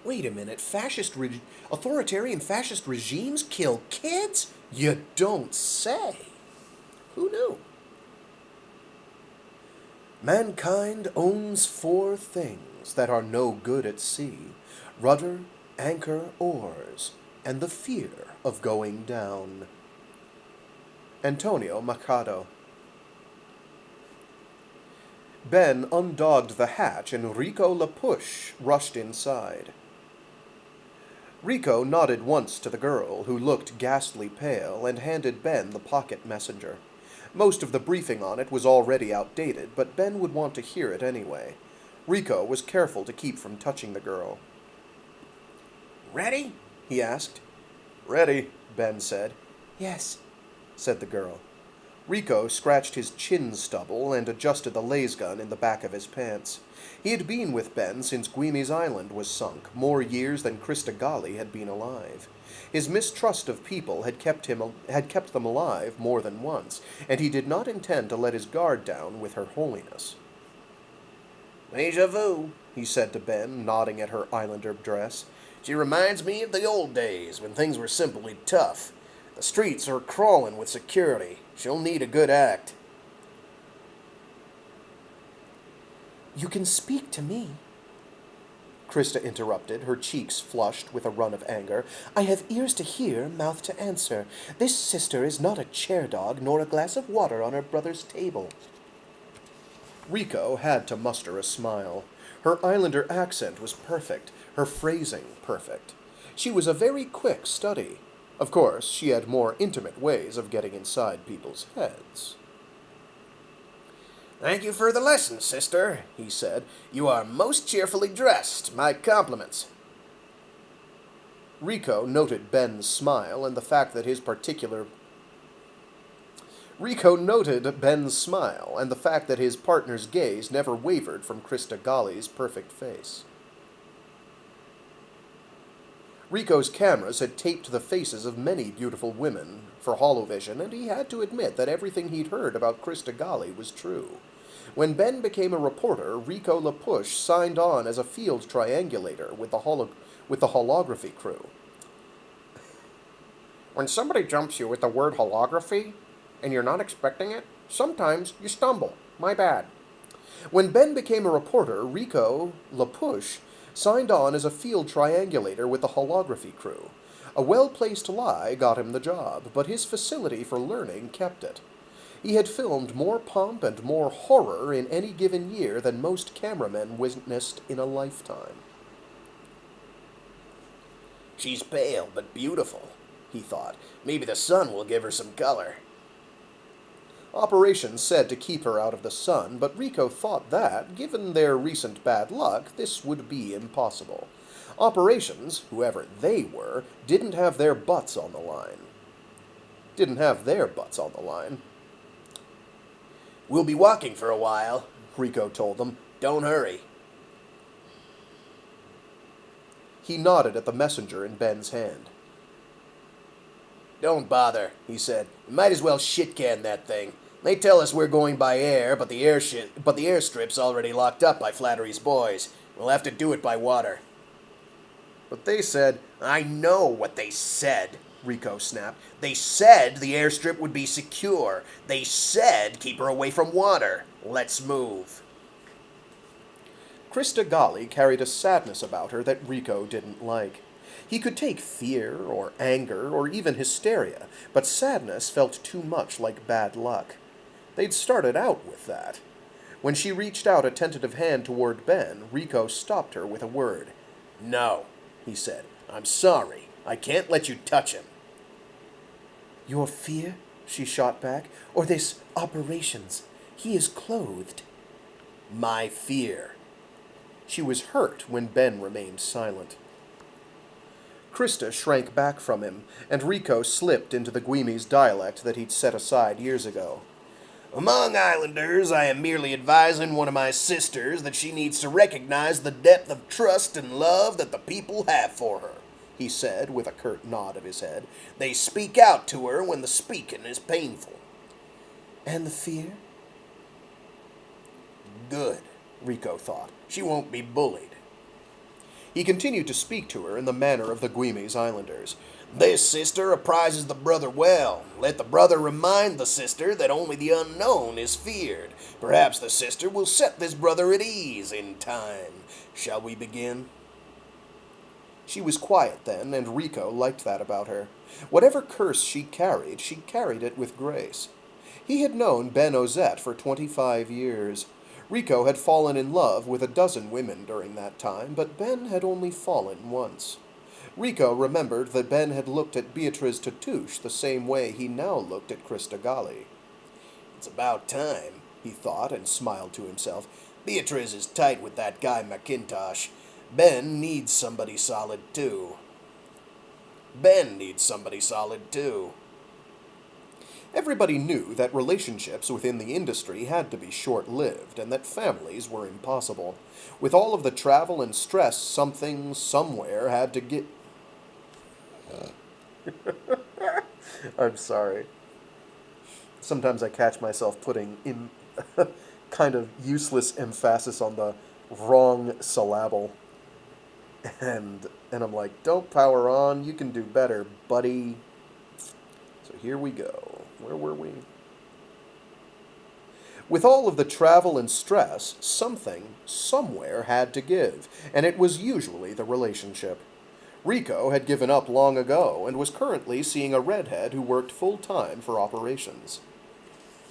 Wait a minute, authoritarian fascist regimes kill kids? You don't say. Who knew? Mankind owns 4 things that are no good at sea: rudder, anchor, oars, and the fear of going down. Antonio Machado. Ben undogged the hatch and Rico Lapush rushed inside. Rico nodded once to the girl, who looked ghastly pale, and handed Ben the pocket messenger. Most of the briefing on it was already outdated, but Ben would want to hear it anyway. Rico was careful to keep from touching the girl. Ready? He asked. Ready, Ben said. Yes, said the girl. Rico scratched his chin stubble and adjusted the laser gun in the back of his pants. He had been with Ben since Guimi's Island was sunk, more years than Crista Galli had been alive. His mistrust of people had kept them alive more than once, and he did not intend to let his guard down with Her Holiness. Deja vu, he said to Ben, nodding at her islander dress. She reminds me of the old days when things were simply tough. The streets are crawling with security. She'll need a good act. You can speak to me, Crista interrupted, her cheeks flushed with a run of anger. I have ears to hear, mouth to answer. This sister is not a chair dog, nor a glass of water on her brother's table. Rico had to muster a smile. Her islander accent was perfect, her phrasing perfect. She was a very quick study. Of course, she had more intimate ways of getting inside people's heads. Thank you for the lesson, sister, he said. You are most cheerfully dressed. My compliments. Rico noted Ben's smile and the fact that his partner's gaze never wavered from Crista Galli's perfect face. Rico's cameras had taped the faces of many beautiful women for Holovision, and he had to admit that everything he'd heard about Crista Galli was true. When Ben became a reporter, Rico Lapush signed on as a field triangulator with the holography crew. When somebody jumps you with the word holography, and you're not expecting it, sometimes you stumble. My bad. When Ben became a reporter, Rico Lapush signed on as a field triangulator with the holography crew. A well-placed lie got him the job, but his facility for learning kept it. He had filmed more pomp and more horror in any given year than most cameramen witnessed in a lifetime. She's pale, but beautiful, he thought. Maybe the sun will give her some color. Operations said to keep her out of the sun, but Rico thought that, given their recent bad luck, this would be impossible. Operations, whoever they were, didn't have their butts on the line. We'll be walking for a while, Rico told them. Don't hurry. He nodded at the messenger in Ben's hand. Don't bother, he said. We might as well shit-can that thing. They tell us we're going by air, but the airstrip's already locked up by Flattery's boys. We'll have to do it by water. But they said, I know what they said, Rico snapped. "They said the airstrip would be secure. They said keep her away from water. Let's move." Crista Galli carried a sadness about her that Rico didn't like. He could take fear, or anger, or even hysteria, but sadness felt too much like bad luck. They'd started out with that. When she reached out a tentative hand toward Ben, Rico stopped her with a word. "No," he said. "I'm sorry. I can't let you touch him." "Your fear?" she shot back. "Or this operations? He is clothed." "My fear." She was hurt when Ben remained silent. Crista shrank back from him, and Rico slipped into the Guimi's dialect that he'd set aside years ago. "Among islanders, I am merely advising one of my sisters that she needs to recognize the depth of trust and love that the people have for her," he said with a curt nod of his head. "They speak out to her when the speaking is painful." "And the fear?" Good, Rico thought. She won't be bullied. He continued to speak to her in the manner of the Guimi's islanders. "This sister apprises the brother well. Let the brother remind the sister that only the unknown is feared. Perhaps the sister will set this brother at ease in time. Shall we begin?" She was quiet then, and Rico liked that about her. Whatever curse she carried it with grace. He had known Ben Ozette for 25 years. Rico had fallen in love with a dozen women during that time, but Ben had only fallen once. Rico remembered that Ben had looked at Beatriz Tatoosh the same way he now looked at Crista Galli. "It's about time," he thought, and smiled to himself. "Beatriz is tight with that guy McIntosh. Ben needs somebody solid, too." Everybody knew that relationships within the industry had to be short-lived, and that families were impossible. With all of the travel and stress, something, somewhere had to get... I'm sorry. Sometimes I catch myself putting kind of useless emphasis on the wrong syllable. And I'm like, don't power on, you can do better, buddy. So here we go. Where were we? With all of the travel and stress, something, somewhere had to give, and it was usually the relationship. Rico had given up long ago, and was currently seeing a redhead who worked full-time for operations.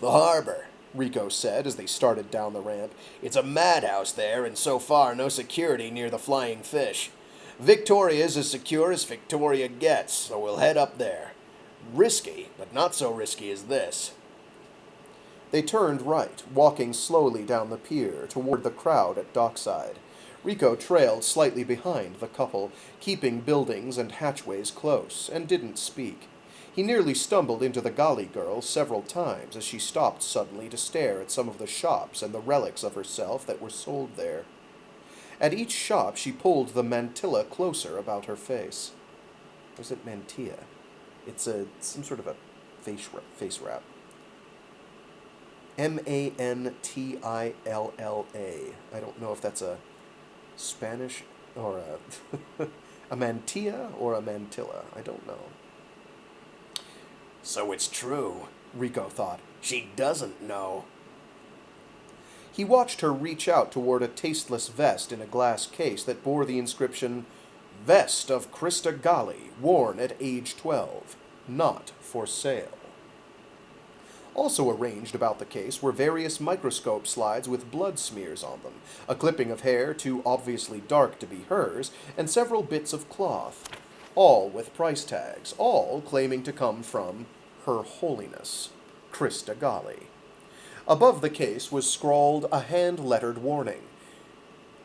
"The harbor," Rico said as they started down the ramp. "It's a madhouse there, and so far no security near the flying fish. Victoria's as secure as Victoria gets, so we'll head up there. Risky, but not so risky as this." They turned right, walking slowly down the pier toward the crowd at dockside. Rico trailed slightly behind the couple, keeping buildings and hatchways close, and didn't speak. He nearly stumbled into the Galli girl several times as she stopped suddenly to stare at some of the shops and the relics of herself that were sold there. At each shop she pulled the mantilla closer about her face. Or is it mantilla? It's some sort of a face wrap. Mantilla. I don't know if that's a Spanish or a mantilla or a mantilla. I don't know. So it's true, Rico thought. She doesn't know. He watched her reach out toward a tasteless vest in a glass case that bore the inscription, "Vest of Crista Galli, worn at age 12, not for sale." Also arranged about the case were various microscope slides with blood smears on them, a clipping of hair too obviously dark to be hers, and several bits of cloth, all with price tags, all claiming to come from Her Holiness, Crista Galli. Above the case was scrawled a hand-lettered warning.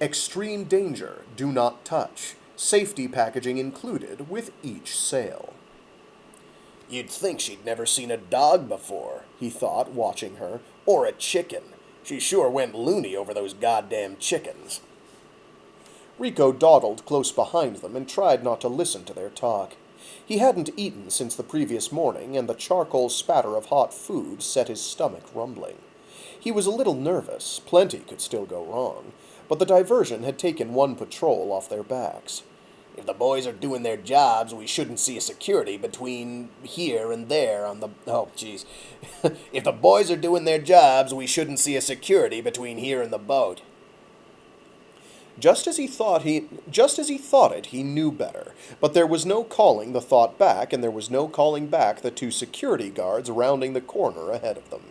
"Extreme danger, do not touch. Safety packaging included with each sale." You'd think she'd never seen a dog before, he thought, watching her, or a chicken. She sure went loony over those goddamn chickens. Rico dawdled close behind them and tried not to listen to their talk. He hadn't eaten since the previous morning, and the charcoal spatter of hot food set his stomach rumbling. He was a little nervous. Plenty could still go wrong, but the diversion had taken one patrol off their backs. If the boys are doing their jobs, we shouldn't see a security between here and there on the... Oh, jeez. If the boys are doing their jobs, we shouldn't see a security between here and the boat. Just as he thought it, he knew better. But there was no calling the thought back, and there was no calling back the two security guards rounding the corner ahead of them.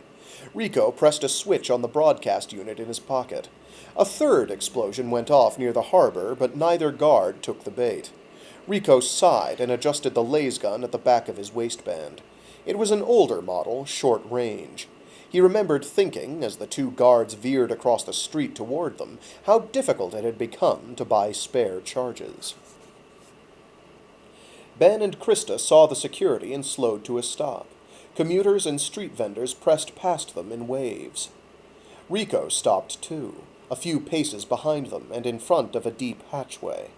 Rico pressed a switch on the broadcast unit in his pocket. A third explosion went off near the harbor, but neither guard took the bait. Rico sighed and adjusted the laser gun at the back of his waistband. It was an older model, short range. He remembered thinking, as the two guards veered across the street toward them, how difficult it had become to buy spare charges. Ben and Crista saw the security and slowed to a stop. Commuters and street vendors pressed past them in waves. Rico stopped too, a few paces behind them and in front of a deep hatchway.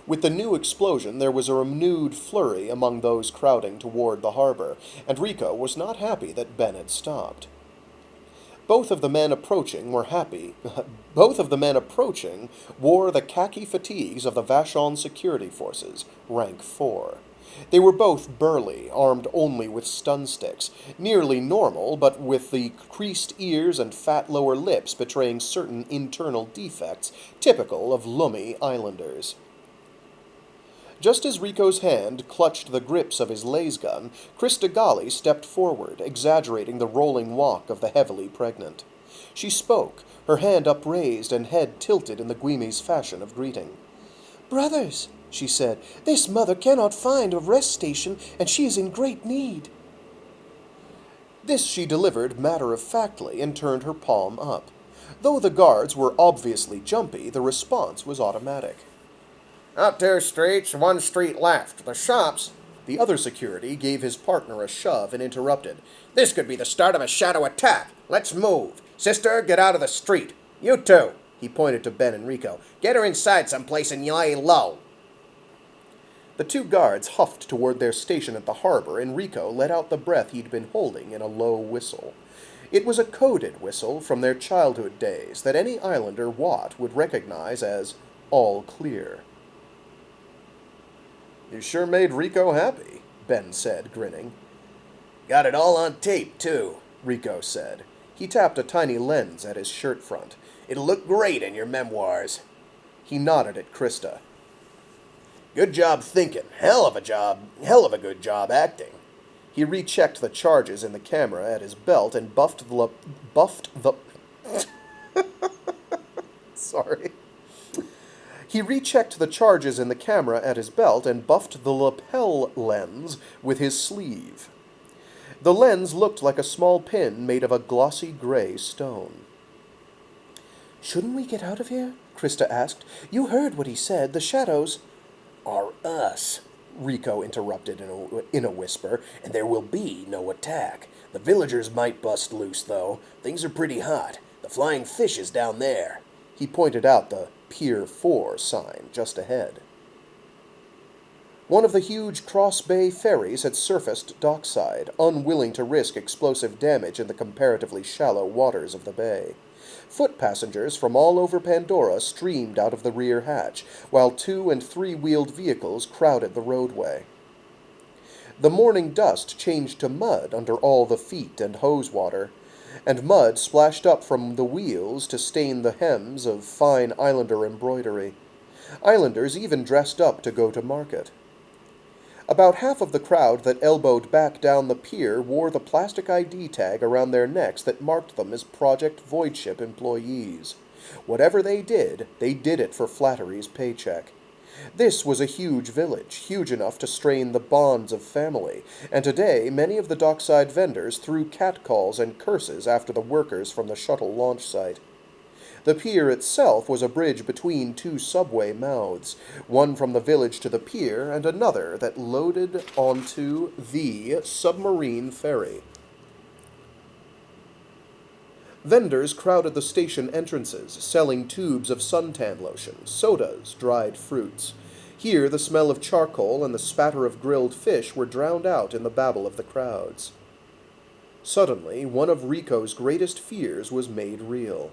With the new explosion, there was a renewed flurry among those crowding toward the harbor, and Rico was not happy that Ben had stopped. Both of the men approaching wore the khaki fatigues of the Vashon security forces, rank 4. They were both burly, armed only with stun sticks, nearly normal, but with the creased ears and fat lower lips betraying certain internal defects typical of Lummi islanders. Just as Rico's hand clutched the grips of his laser gun, Crista Galli stepped forward, exaggerating the rolling walk of the heavily pregnant. She spoke, her hand upraised and head tilted in the Guimi's fashion of greeting. "Brothers," she said, "this mother cannot find a rest station, and she is in great need." This she delivered matter-of-factly and turned her palm up. Though the guards were obviously jumpy, the response was automatic. Up 2 streets, 1 street left. The shops... The other security gave his partner a shove and interrupted. This could be the start of a shadow attack. Let's move. Sister, get out of the street. You two. He pointed to Ben and Rico. Get her inside someplace and lie low. The two guards huffed toward their station at the harbor, and Rico let out the breath he'd been holding in a low whistle. It was a coded whistle from their childhood days that any islander Watt would recognize as all clear. "You sure made Rico happy," Ben said, grinning. Got it all on tape, too, Rico said. He tapped a tiny lens at his shirt front. It'll look great in your memoirs. He nodded at Crista. Good job thinking. Hell of a good job acting. He rechecked the charges in the camera at his belt and Sorry. He rechecked the charges in the camera at his belt and buffed the lapel lens with his sleeve. The lens looked like a small pin made of a glossy gray stone. "Shouldn't we get out of here?" Crista asked. "You heard what he said. The shadows..." "Are us," Rico interrupted in a whisper, "and there will be no attack. The villagers might bust loose, though. Things are pretty hot. The flying fish is down there." He pointed out the Pier 4 sign just ahead. One of the huge Cross Bay ferries had surfaced dockside, unwilling to risk explosive damage in the comparatively shallow waters of the bay. Foot passengers from all over Pandora streamed out of the rear hatch, while 2- and 3-wheeled vehicles crowded the roadway. The morning dust changed to mud under all the feet and hose water, and mud splashed up from the wheels to stain the hems of fine islander embroidery. Islanders even dressed up to go to market. About half of the crowd that elbowed back down the pier wore the plastic ID tag around their necks that marked them as Project Voidship employees. Whatever they did it for Flattery's paycheck. This was a huge village, huge enough to strain the bonds of family, and today many of the dockside vendors threw catcalls and curses after the workers from the shuttle launch site. The pier itself was a bridge between 2 subway mouths, one from the village to the pier and another that loaded onto the submarine ferry. Vendors crowded the station entrances, selling tubes of suntan lotion, sodas, dried fruits. Here the smell of charcoal and the spatter of grilled fish were drowned out in the babble of the crowds. Suddenly, one of Rico's greatest fears was made real.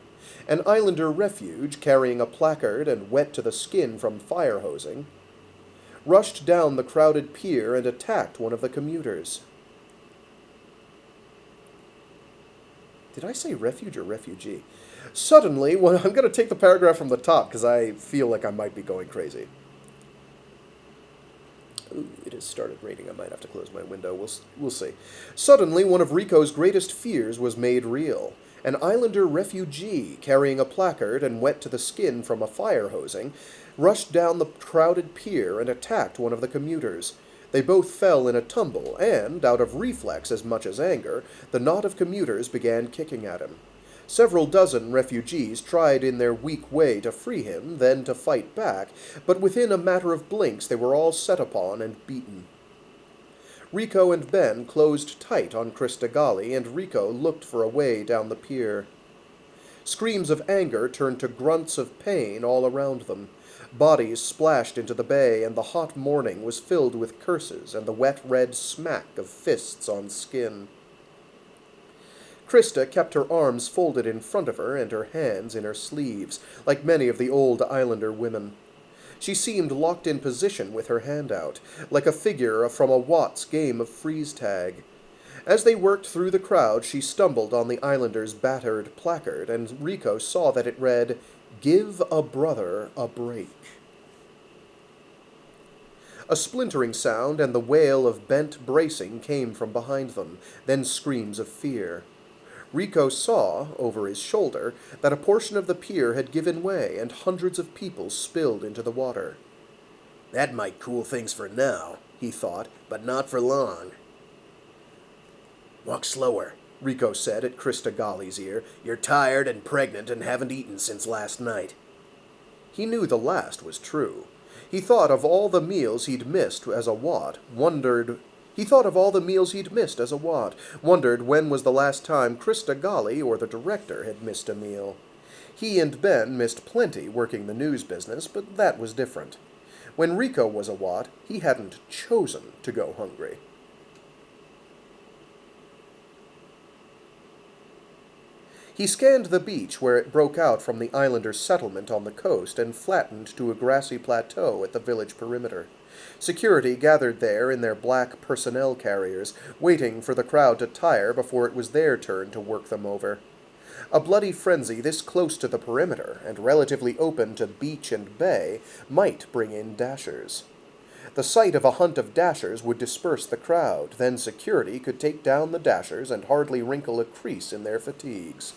An islander refuge carrying a placard and wet to the skin from fire hosing. rushed down the crowded pier and attacked one of the commuters. Did I say refuge or refugee? Suddenly, I'm going to take the paragraph from the top because I feel like I might be going crazy. Ooh, it has started raining. I might have to close my window. We'll see. Suddenly, one of Rico's greatest fears was made real. An islander refugee, carrying a placard and wet to the skin from a fire hosing, rushed down the crowded pier and attacked one of the commuters. They both fell in a tumble, and, out of reflex as much as anger, the knot of commuters began kicking at him. Several dozen refugees tried in their weak way to free him, then to fight back, but within a matter of blinks they were all set upon and beaten. Rico and Ben closed tight on Crista Galli, and Rico looked for a way down the pier. Screams of anger turned to grunts of pain all around them. Bodies splashed into the bay, and the hot morning was filled with curses and the wet red smack of fists on skin. Crista kept her arms folded in front of her and her hands in her sleeves, like many of the old islander women. She seemed locked in position with her hand out, like a figure from a Watts game of freeze tag. As they worked through the crowd, she stumbled on the islander's battered placard, and Rico saw that it read, "Give a brother a break." A splintering sound and the wail of bent bracing came from behind them, then screams of fear. Rico saw, over his shoulder, that a portion of the pier had given way, and hundreds of people spilled into the water. "That might cool things for now," he thought, "but not for long." "Walk slower," Rico said at Crista Galli's ear. "You're tired and pregnant and haven't eaten since last night." He knew the last was true. He thought of all the meals he'd missed as a Watt, wondered when was the last time Crista Galli or the director had missed a meal. He and Ben missed plenty working the news business, but that was different. When Rico was a Watt, he hadn't chosen to go hungry. He scanned the beach where it broke out from the islanders' settlement on the coast and flattened to a grassy plateau at the village perimeter. Security gathered there in their black personnel carriers, waiting for the crowd to tire before it was their turn to work them over. A bloody frenzy this close to the perimeter, and relatively open to beach and bay, might bring in dashers. The sight of a hunt of dashers would disperse the crowd, then security could take down the dashers and hardly wrinkle a crease in their fatigues.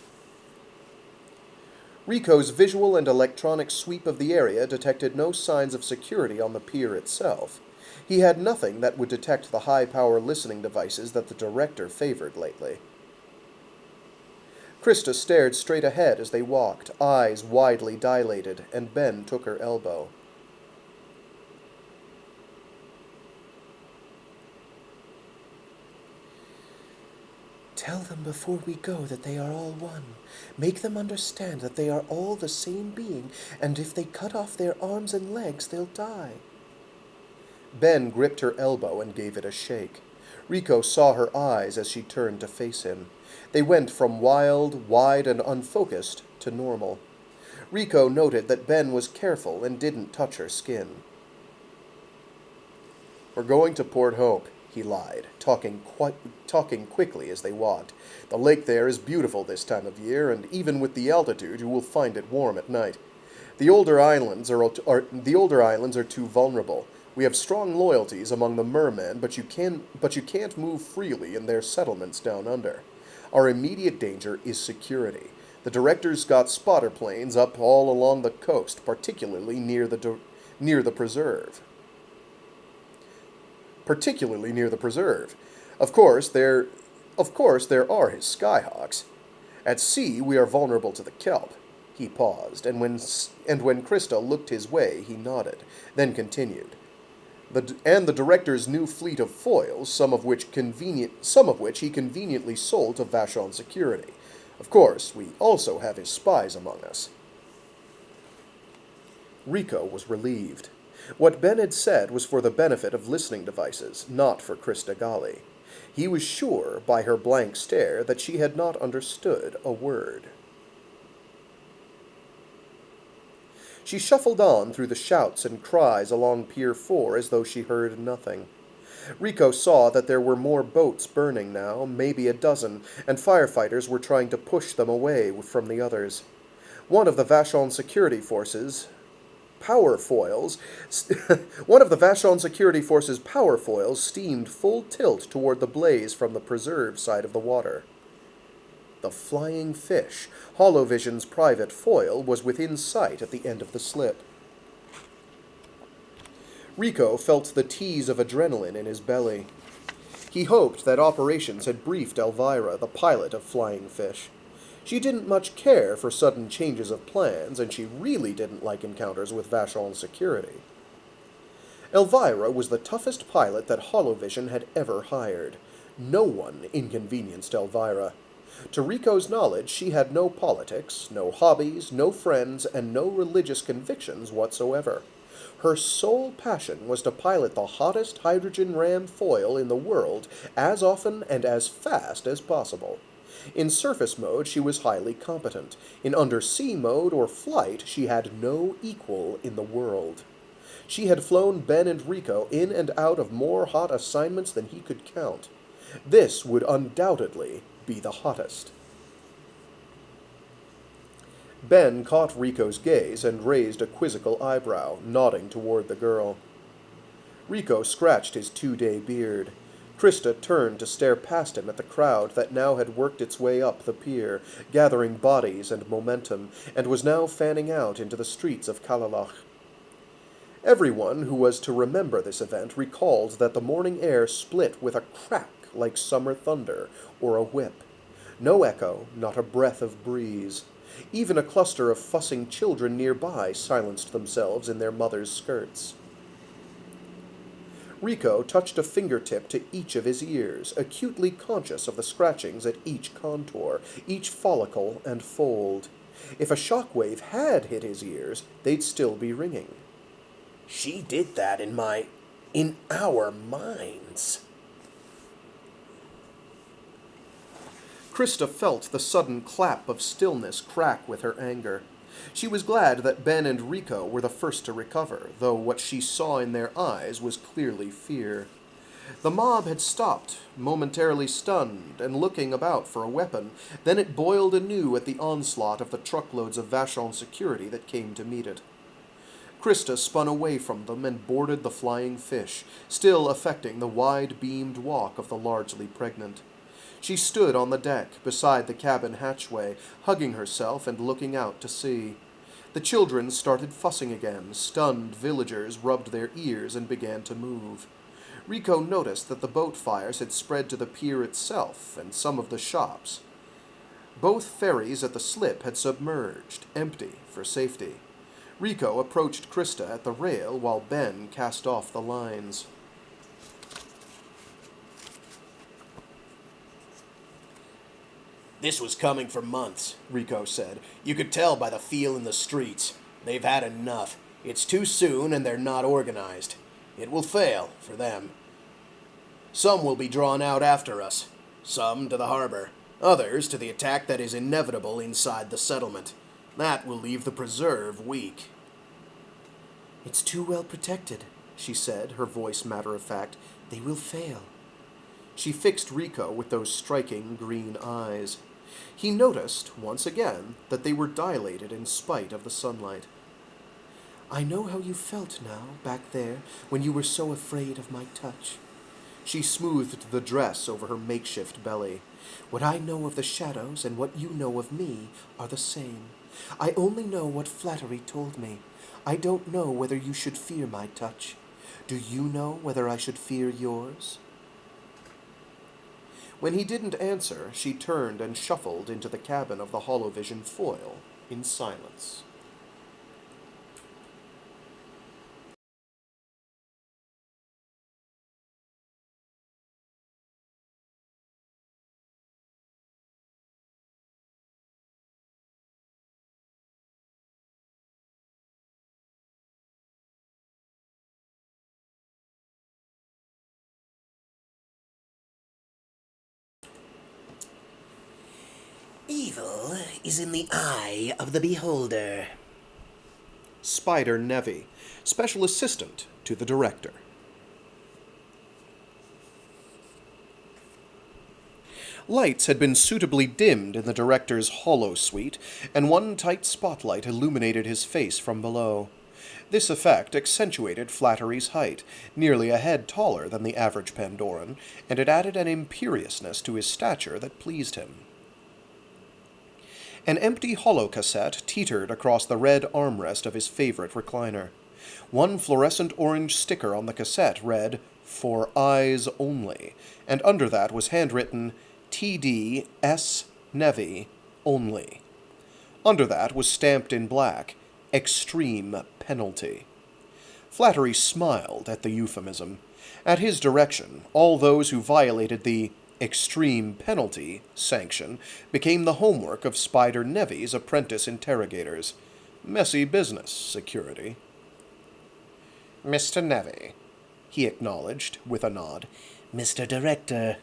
Rico's visual and electronic sweep of the area detected no signs of security on the pier itself. He had nothing that would detect the high-power listening devices that the director favored lately. Crista stared straight ahead as they walked, eyes widely dilated, and Ben took her elbow. Tell them before we go that they are all one. Make them understand that they are all the same being, and if they cut off their arms and legs, they'll die. Ben gripped her elbow and gave it a shake. Rico saw her eyes as she turned to face him. They went from wild, wide, and unfocused to normal. Rico noted that Ben was careful and didn't touch her skin. "We're going to Port Hope," he lied, talking quickly as they walked. "The lake there is beautiful this time of year, and even with the altitude, you will find it warm at night. The older islands are too vulnerable. We have strong loyalties among the mermen, but you can't move freely in their settlements down under. Our immediate danger is security. The director's got spotter planes up all along the coast, particularly near the preserve. Of course, there are his skyhawks. At sea, we are vulnerable to the Kelp." He paused, and when Crista looked his way, he nodded, then continued. The director's new fleet of foils, some of which he conveniently sold to Vashon Security. Of course, we also have his spies among us." Rico was relieved. What Ben had said was for the benefit of listening devices, not for Crista Galli. He was sure, by her blank stare, that she had not understood a word. She shuffled on through the shouts and cries along Pier 4 as though she heard nothing. Rico saw that there were more boats burning now, maybe a dozen, and firefighters were trying to push them away from the others. One of the Vashon security forces' power foils steamed full tilt toward the blaze from the preserve side of the water. The flying fish, Holovision's private foil, was within sight at the end of the slip. Rico felt the tease of adrenaline in his belly. He hoped that operations had briefed Elvira, the pilot of Flying Fish. She didn't much care for sudden changes of plans, and she really didn't like encounters with Vashon security. Elvira was the toughest pilot that Holovision had ever hired. No one inconvenienced Elvira. To Rico's knowledge, she had no politics, no hobbies, no friends, and no religious convictions whatsoever. Her sole passion was to pilot the hottest hydrogen ram foil in the world as often and as fast as possible. In surface mode, she was highly competent. In undersea mode or flight, she had no equal in the world. She had flown Ben and Rico in and out of more hot assignments than he could count. This would undoubtedly be the hottest. Ben caught Rico's gaze and raised a quizzical eyebrow, nodding toward the girl. Rico scratched his 2-day beard. Crista turned to stare past him at the crowd that now had worked its way up the pier, gathering bodies and momentum, and was now fanning out into the streets of Calalach. Everyone who was to remember this event recalled that the morning air split with a crack like summer thunder or a whip. No echo, not a breath of breeze. Even a cluster of fussing children nearby silenced themselves in their mothers' skirts. Rico touched a fingertip to each of his ears, acutely conscious of the scratchings at each contour, each follicle and fold. If a shockwave had hit his ears, they'd still be ringing. She did that in our minds. Crista felt the sudden clap of stillness crack with her anger. She was glad that Ben and Rico were the first to recover, though what she saw in their eyes was clearly fear. The mob had stopped, momentarily stunned and looking about for a weapon, then it boiled anew at the onslaught of the truckloads of Vashon security that came to meet it. Crista spun away from them and boarded the Flying Fish, still affecting the wide-beamed walk of the largely pregnant. She stood on the deck, beside the cabin hatchway, hugging herself and looking out to sea. The children started fussing again. Stunned villagers rubbed their ears and began to move. Rico noticed that the boat fires had spread to the pier itself and some of the shops. Both ferries at the slip had submerged, empty for safety. Rico approached Crista at the rail while Ben cast off the lines. This was coming for months, Rico said. You could tell by the feel in the streets. They've had enough. It's too soon and they're not organized. It will fail, for them. Some will be drawn out after us. Some to the harbor. Others to the attack that is inevitable inside the settlement. That will leave the preserve weak. It's too well protected, she said, her voice matter-of-fact. They will fail. She fixed Rico with those striking green eyes. He noticed, once again, that they were dilated in spite of the sunlight. I know how you felt now, back there, when you were so afraid of my touch. She smoothed the dress over her makeshift belly. What I know of the shadows and what you know of me are the same. I only know what Flattery told me. I don't know whether you should fear my touch. Do you know whether I should fear yours? When he didn't answer, she turned and shuffled into the cabin of the Holovision foil in silence. Evil is in the eye of the beholder. Spider Nevi, special assistant to the director. Lights had been suitably dimmed in the director's hollow suite, and one tight spotlight illuminated his face from below. This effect accentuated Flattery's height, nearly a head taller than the average Pandoran, and it added an imperiousness to his stature that pleased him. An empty holocassette teetered across the red armrest of his favorite recliner. One fluorescent orange sticker on the cassette read, "For Eyes Only," and under that was handwritten, TD-S Nevi Only. Under that was stamped in black, Extreme Penalty. Flattery smiled at the euphemism. At his direction, all those who violated the Extreme Penalty sanction became the homework of Spider Nevi's apprentice interrogators. Messy business, security. Mr. Nevi, he acknowledged, with a nod. Mr. Director.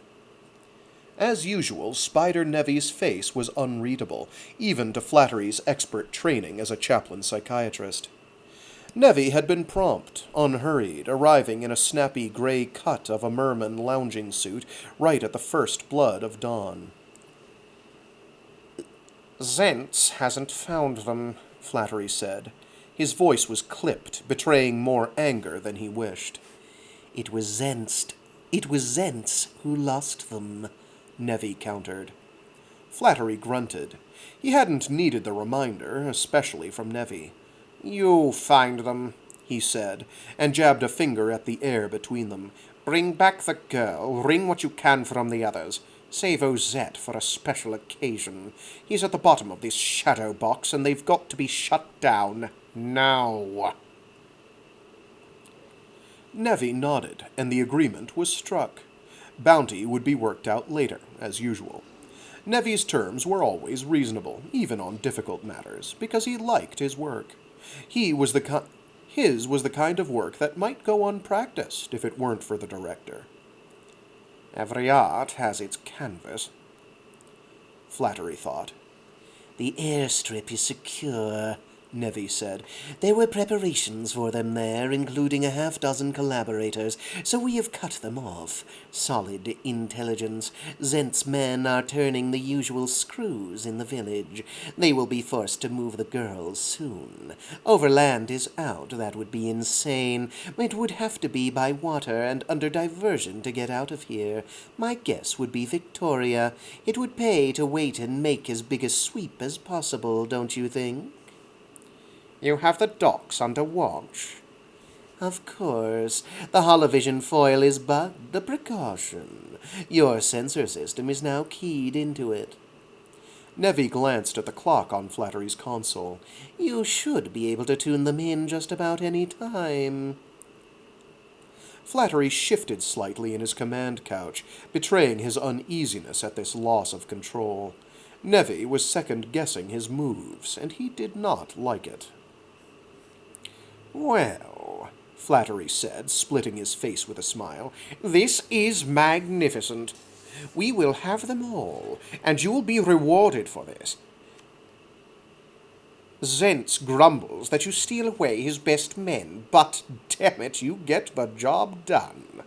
As usual, Spider Nevi's face was unreadable, even to Flattery's expert training as a chaplain psychiatrist. Nevi had been prompt, unhurried, arriving in a snappy gray cut of a merman lounging suit right at the first blood of dawn. Zentz hasn't found them, Flattery said. His voice was clipped, betraying more anger than he wished. It was Zentz who lost them, Nevi countered. Flattery grunted. He hadn't needed the reminder, especially from Nevi. You find them, he said, and jabbed a finger at the air between them. Bring back the girl, wring what you can from the others. Save Ozette for a special occasion. He's at the bottom of this shadow box, and they've got to be shut down. Now. Nevi nodded, and the agreement was struck. Bounty would be worked out later, as usual. Nevi's terms were always reasonable, even on difficult matters, because he liked his work. His was the kind of work that might go unpracticed if it weren't for the director. Every art has its canvas, Flattery thought. The airstrip is secure, Nevi said. There were preparations for them there, including a half-dozen collaborators, so we have cut them off. Solid intelligence. Zent's men are turning the usual screws in the village. They will be forced to move the girls soon. Overland is out. That would be insane. It would have to be by water and under diversion to get out of here. My guess would be Victoria. It would pay to wait and make as big a sweep as possible, don't you think? You have the docks under watch. Of course. The Holovision foil is bugged, a precaution. Your sensor system is now keyed into it. Nevi glanced at the clock on Flattery's console. You should be able to tune them in just about any time. Flattery shifted slightly in his command couch, betraying his uneasiness at this loss of control. Nevi was second-guessing his moves, and he did not like it. Well, Flattery said, splitting his face with a smile, this is magnificent. We will have them all, and you will be rewarded for this. Zentz grumbles that you steal away his best men, but, damn it, you get the job done.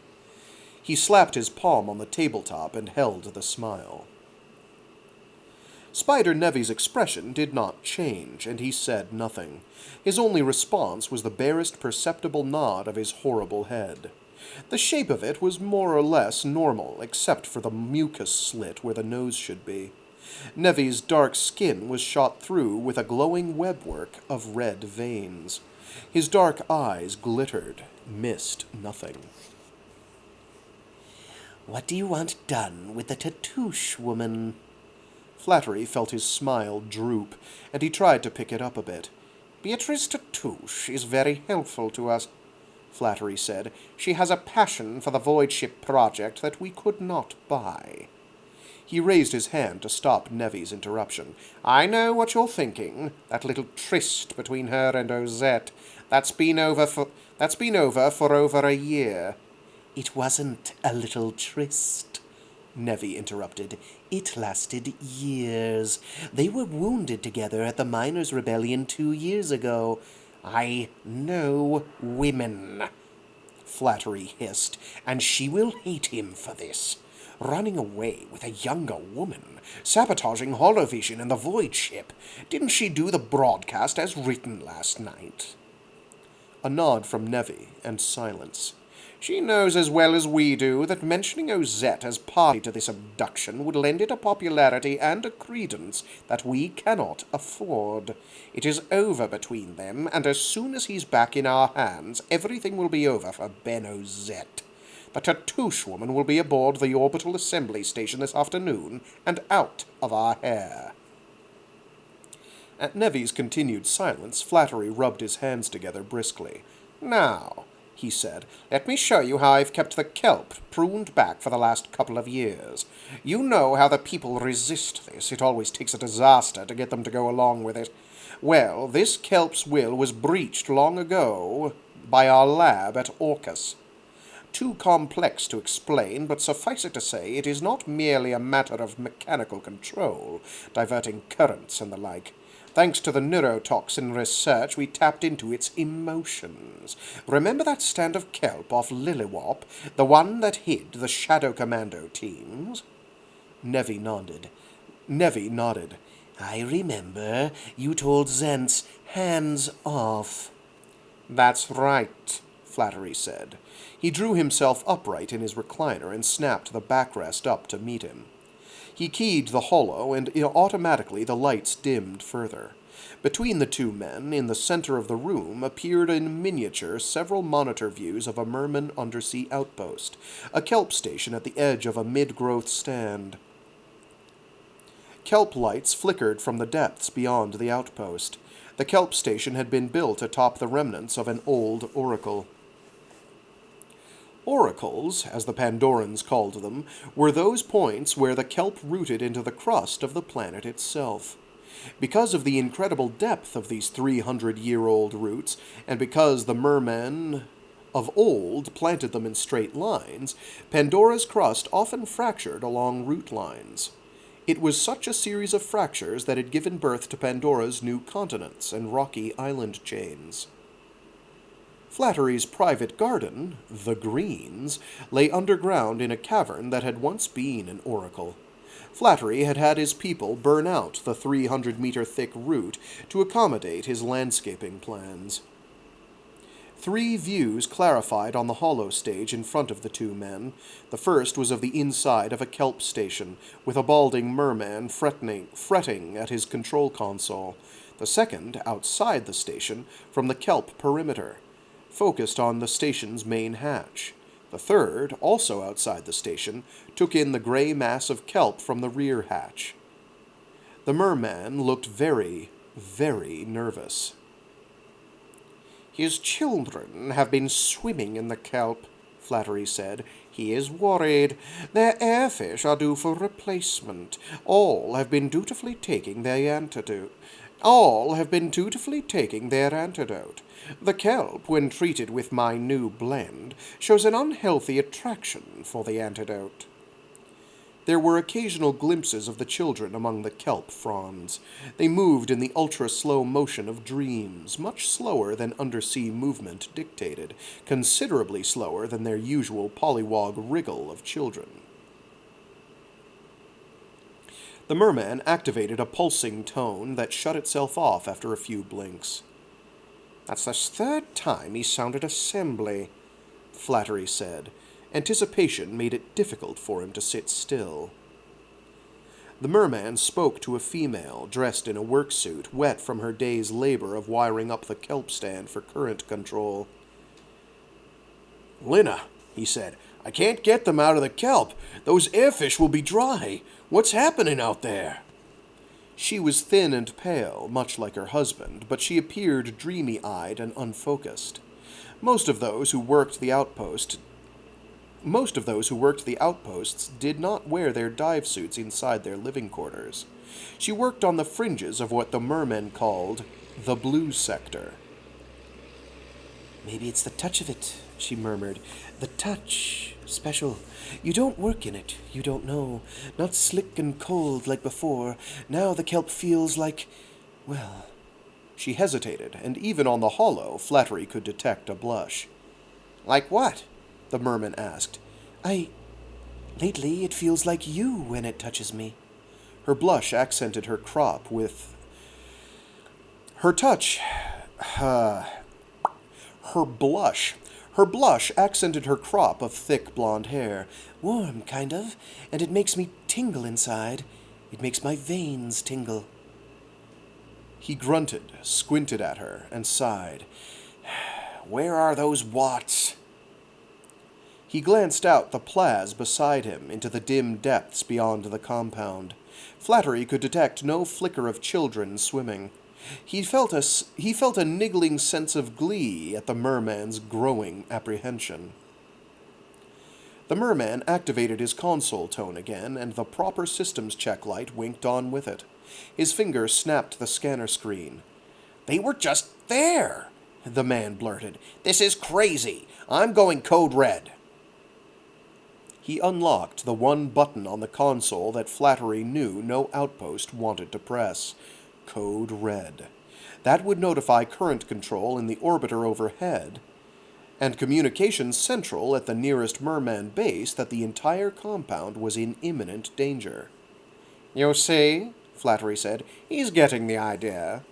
He slapped his palm on the tabletop and held the smile. Spider Nevi's expression did not change, and he said nothing. His only response was the barest perceptible nod of his horrible head. The shape of it was more or less normal, except for the mucus slit where the nose should be. Nevi's dark skin was shot through with a glowing webwork of red veins. His dark eyes glittered, missed nothing. What do you want done with the Tatoosh woman? Flattery felt his smile droop, and he tried to pick it up a bit. Beatriz Tatoosh is very helpful to us, Flattery said. She has a passion for the Void Ship project that we could not buy. He raised his hand to stop Nevi's interruption. I know what you're thinking. That little tryst between her and Ozette. That's been over for over a year. It wasn't a little tryst, Nevi interrupted. It lasted years. They were wounded together at the Miners' Rebellion 2 years ago. I know women, Flattery hissed, and she will hate him for this. Running away with a younger woman, sabotaging Holovision and the Void ship. Didn't she do the broadcast as written last night? A nod from Nevi, and silence. She knows as well as we do that mentioning Ozette as party to this abduction would lend it a popularity and a credence that we cannot afford. It is over between them, and as soon as he's back in our hands, everything will be over for Ben Ozette. The Tatoosh woman will be aboard the orbital assembly station this afternoon, and out of our hair. At Nevi's continued silence, Flattery rubbed his hands together briskly. Now, he said, let me show you how I've kept the Kelp pruned back for the last couple of years. You know how the people resist this. It always takes a disaster to get them to go along with it. Well, this Kelp's will was breached long ago by our lab at Orcus. Too complex to explain, but suffice it to say, it is not merely a matter of mechanical control, diverting currents and the like. Thanks to the neurotoxin research, we tapped into its emotions. Remember that stand of Kelp off Lilywop, the one that hid the Shadow Commando teams? Nevi nodded. I remember. You told Zentz, hands off. That's right, Flattery said. He drew himself upright in his recliner and snapped the backrest up to meet him. He keyed the holo, and automatically the lights dimmed further. Between the two men, in the center of the room, appeared in miniature several monitor views of a Merman undersea outpost, a Kelp station at the edge of a mid-growth stand. Kelp lights flickered from the depths beyond the outpost. The Kelp station had been built atop the remnants of an old oracle. Oracles, as the Pandorans called them, were those points where the Kelp rooted into the crust of the planet itself. Because of the incredible depth of these 300-year-old roots, and because the mermen of old planted them in straight lines, Pandora's crust often fractured along root lines. It was such a series of fractures that had given birth to Pandora's new continents and rocky island chains. Flattery's private garden, the Greens, lay underground in a cavern that had once been an oracle. Flattery had had his people burn out the 300-meter-thick root to accommodate his landscaping plans. 3 views clarified on the holo stage in front of the two men. The first was of the inside of a Kelp station, with a balding merman fretting at his control console. The second, outside the station, from the Kelp perimeter, focused on the station's main hatch. The third, also outside the station, took in the gray mass of Kelp from the rear hatch. The merman looked very, very nervous. His children have been swimming in the Kelp, Flattery said. He is worried. Their airfish are due for replacement. All have been dutifully taking their antidote. The Kelp, when treated with my new blend, shows an unhealthy attraction for the antidote. There were occasional glimpses of the children among the Kelp fronds. They moved in the ultra-slow motion of dreams, much slower than undersea movement dictated, considerably slower than their usual pollywog wriggle of children. The merman activated a pulsing tone that shut itself off after a few blinks. That's the 3rd time he sounded assembly, Flattery said. Anticipation made it difficult for him to sit still. The merman spoke to a female dressed in a worksuit, wet from her day's labor of wiring up the Kelp stand for current control. Lina, he said, I can't get them out of the Kelp. Those airfish will be dry. What's happening out there? She was thin and pale, much like her husband, but she appeared dreamy-eyed and unfocused. Most of those who worked the outposts did not wear their dive suits inside their living quarters. She worked on the fringes of what the mermen called the blue sector. Maybe it's the touch of it, she murmured. The touch. Special. You don't work in it. You don't know. Not slick and cold like before. Now the Kelp feels like, well, She hesitated, and even on the hollow, Flattery could detect a blush. Like what? The merman asked. Lately it feels like you when it touches me. Her blush accented her crop with... Her touch... her blush. Her blush accented her crop of thick blonde hair. Warm, kind of, and it makes me tingle inside. It makes my veins tingle. He grunted, squinted at her, and sighed. Where are those watts? He glanced out the plaz beside him into the dim depths beyond the compound. Flattery could detect no flicker of children swimming. He felt a niggling sense of glee at the merman's growing apprehension. The merman activated his console tone again, and the proper systems check light winked on with it. His finger snapped the scanner screen. They were just there, the man blurted. This is crazy. I'm going code red. He unlocked the one button on the console that Flattery knew no outpost wanted to press. Code red. That would notify current control in the orbiter overhead, and communications central at the nearest merman base that the entire compound was in imminent danger. You see, Flattery said, he's getting the idea.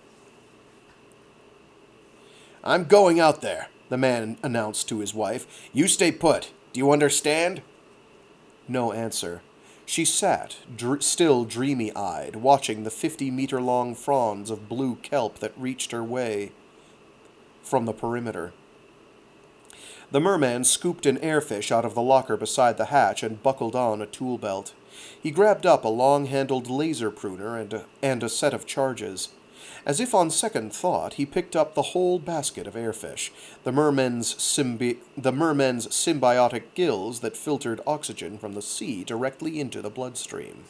I'm going out there, the man announced to his wife. You stay put. Do you understand? No answer. She sat, still dreamy-eyed, watching the 50-meter-long fronds of blue kelp that reached her way from the perimeter. The merman scooped an airfish out of the locker beside the hatch and buckled on a tool belt. He grabbed up a long-handled laser pruner and a set of charges. As if on second thought, he picked up the whole basket of airfish, the merman's symbiotic gills that filtered oxygen from the sea directly into the bloodstream.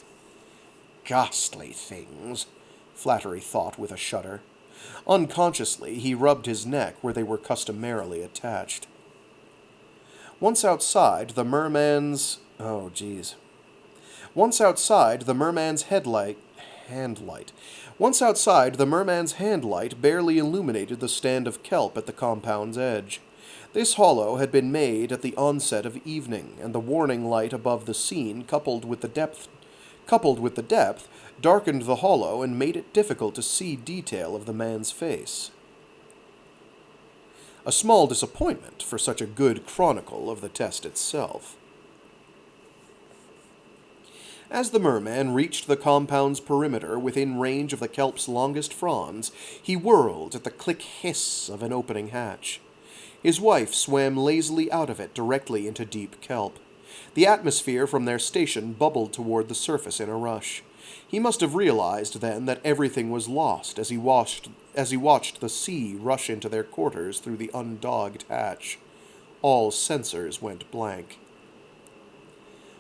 Ghastly things, Flattery thought with a shudder. Unconsciously, he rubbed his neck where they were customarily attached. Once outside, the merman's handlight barely illuminated the stand of kelp at the compound's edge. This hollow had been made at the onset of evening, and the warning light above the scene, coupled with the depth, darkened the hollow and made it difficult to see detail of the man's face. A small disappointment for such a good chronicle of the test itself. As the merman reached the compound's perimeter within range of the kelp's longest fronds, he whirled at the click hiss of an opening hatch. His wife swam lazily out of it directly into deep kelp. The atmosphere from their station bubbled toward the surface in a rush. He must have realized then that everything was lost as he watched the sea rush into their quarters through the undogged hatch. All sensors went blank.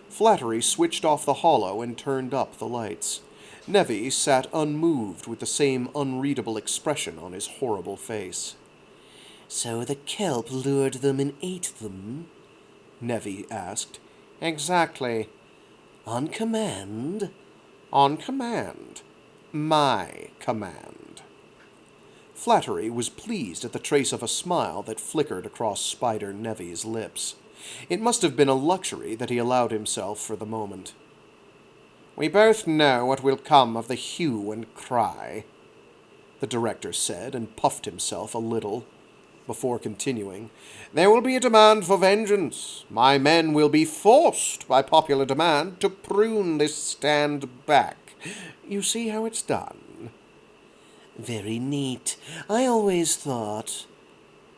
Flattery switched off the hollow and turned up the lights. Nevi sat unmoved with the same unreadable expression on his horrible face. So the kelp lured them and ate them? Nevi asked. Exactly. On command? On command. My command. Flattery was pleased at the trace of a smile that flickered across Spider Nevi's lips. It must have been a luxury that he allowed himself for the moment. We both know what will come of the hue and cry, the director said, and puffed himself a little, before continuing. There will be a demand for vengeance. My men will be forced, by popular demand, to prune this stand back. You see how it's done? Very neat. I always thought...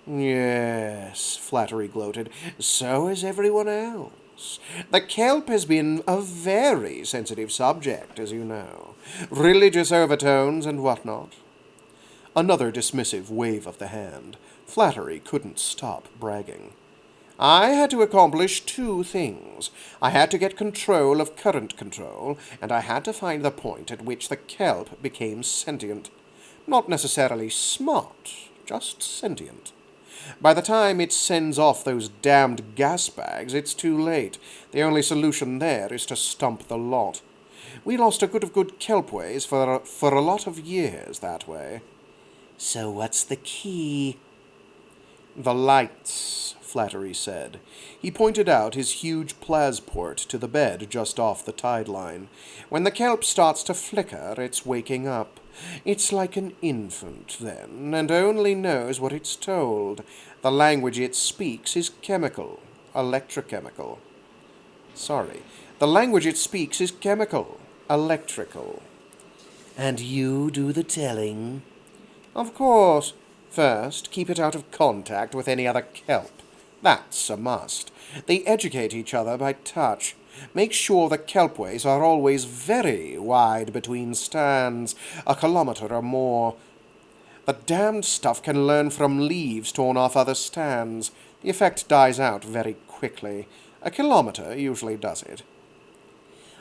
Yes, Flattery gloated. So has everyone else. The kelp has been a very sensitive subject, as you know. Religious overtones and whatnot. Another dismissive wave of the hand. Flattery couldn't stop bragging. I had to accomplish two things. I had to get control of current control, and I had to find the point at which the kelp became sentient. Not necessarily smart, just sentient. By the time it sends off those damned gas bags, it's too late. The only solution there is to stump the lot. We lost a good kelpways for a lot of years that way. So what's the key? The lights, Flattery said. He pointed out his huge plasport to the bed just off the tide line. When the kelp starts to flicker, it's waking up. It's like an infant, then, and only knows what it's told. The language it speaks is chemical, electrochemical. The language it speaks is chemical, electrical. And you do the telling? Of course. First, keep it out of contact with any other kelp. That's a must. They educate each other by touch. Make sure the kelpways are always very wide between stands, a kilometre or more. The damned stuff can learn from leaves torn off other stands. The effect dies out very quickly. A kilometre usually does it.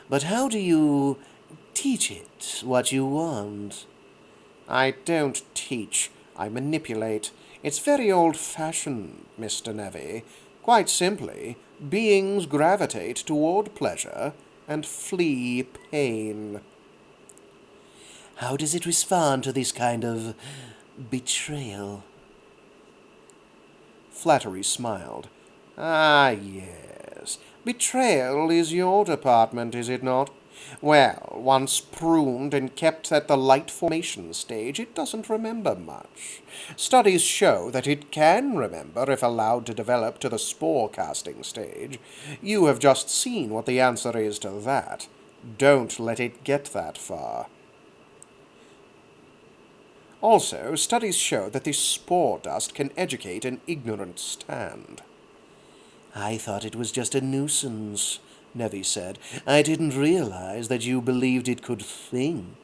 But how do you teach it what you want? I don't teach. I manipulate. It's very old-fashioned, Mr. Nevy. Quite simply, beings gravitate toward pleasure and flee pain. How does it respond to this kind of betrayal? Flattery smiled. Ah, yes. Betrayal is your department, is it not? Well, once pruned and kept at the light formation stage, it doesn't remember much. Studies show that it can remember if allowed to develop to the spore-casting stage. You have just seen what the answer is to that. Don't let it get that far. Also, studies show that this spore dust can educate an ignorant stand. I thought it was just a nuisance, Nevy said. I didn't realize that you believed it could think.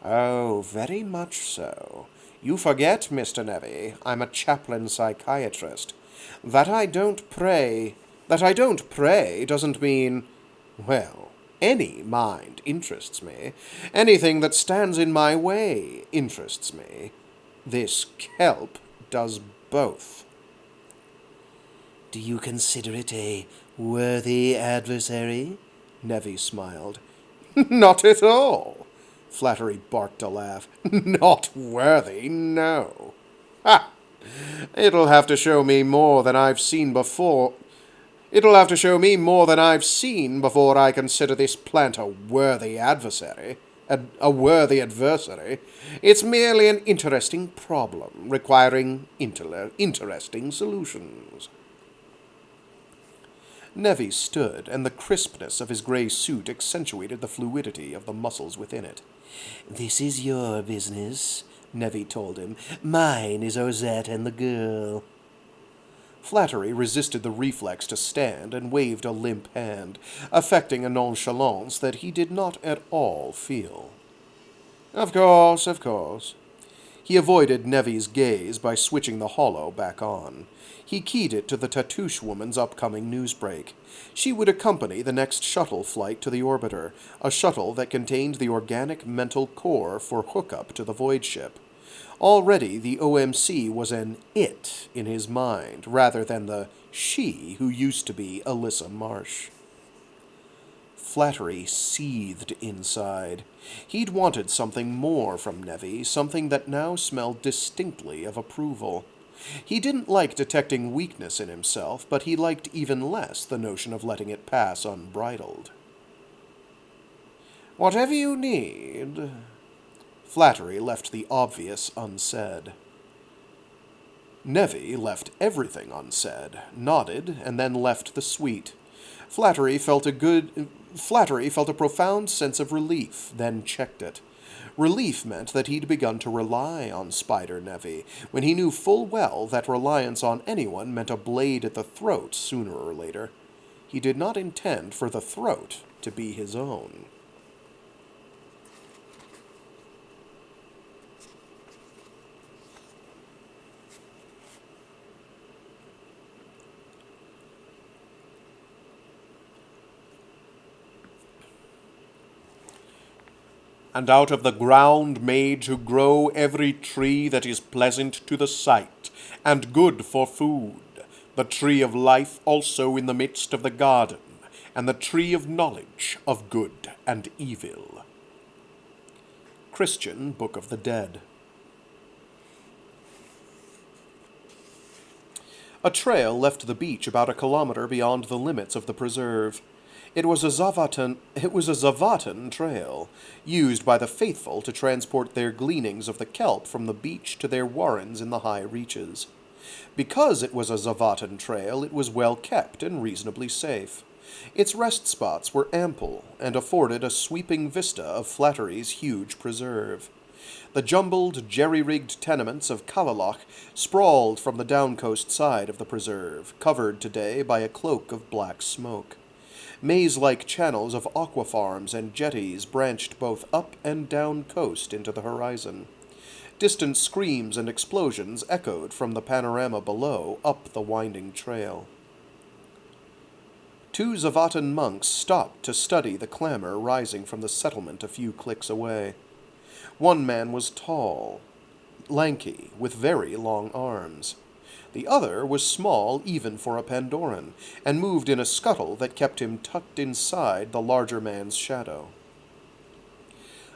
Oh, very much so. You forget, Mr. Nevy, I'm a chaplain psychiatrist. That I don't pray doesn't mean, well, any mind interests me. Anything that stands in my way interests me. This kelp does both. Do you consider it a worthy adversary? Nevy smiled. Not at all. Flattery barked a laugh. Not worthy, no. Ha! It'll have to show me more than I've seen before. It'll have to show me more than I've seen before I consider this plant a worthy adversary. A worthy adversary. It's merely an interesting problem, requiring interesting solutions. Nevy stood, and the crispness of his grey suit accentuated the fluidity of the muscles within it. This is your business, Nevy told him. Mine is Ozette and the girl. Flattery resisted the reflex to stand and waved a limp hand, affecting a nonchalance that he did not at all feel. Of course, of course. He avoided Nevy's gaze by switching the holo back on. He keyed it to the Tatoosh woman's upcoming newsbreak. She would accompany the next shuttle flight to the orbiter, a shuttle that contained the organic mental core for hookup to the void ship. Already the OMC was an it in his mind, rather than the she who used to be Alyssa Marsh. Flattery seethed inside. He'd wanted something more from Nevy, something that now smelled distinctly of approval. He didn't like detecting weakness in himself, but he liked even less the notion of letting it pass unbridled. Whatever you need. Flattery left the obvious unsaid. Nevy left everything unsaid, nodded, and then left the suite. Flattery felt a profound sense of relief, then checked it. Relief meant that he'd begun to rely on Spider Nevy, when he knew full well that reliance on anyone meant a blade at the throat sooner or later. He did not intend for the throat to be his own. And out of the ground made to grow every tree that is pleasant to the sight, and good for food, the tree of life also in the midst of the garden, and the tree of knowledge of good and evil. Christian Book of the Dead. A trail left the beach about a kilometer beyond the limits of the preserve. It was a Zavatan trail, used by the faithful to transport their gleanings of the kelp from the beach to their warrens in the high reaches. Because it was a Zavatan trail, it was well kept and reasonably safe. Its rest spots were ample and afforded a sweeping vista of Flattery's huge preserve. The jumbled, jerry-rigged tenements of Kalalach sprawled from the down-coast side of the preserve, covered today by a cloak of black smoke. Maze-like channels of aquafarms and jetties branched both up and down coast into the horizon. Distant screams and explosions echoed from the panorama below up the winding trail. Two Zavatan monks stopped to study the clamor rising from the settlement a few clicks away. One man was tall, lanky, with very long arms. The other was small even for a Pandoran, and moved in a scuttle that kept him tucked inside the larger man's shadow.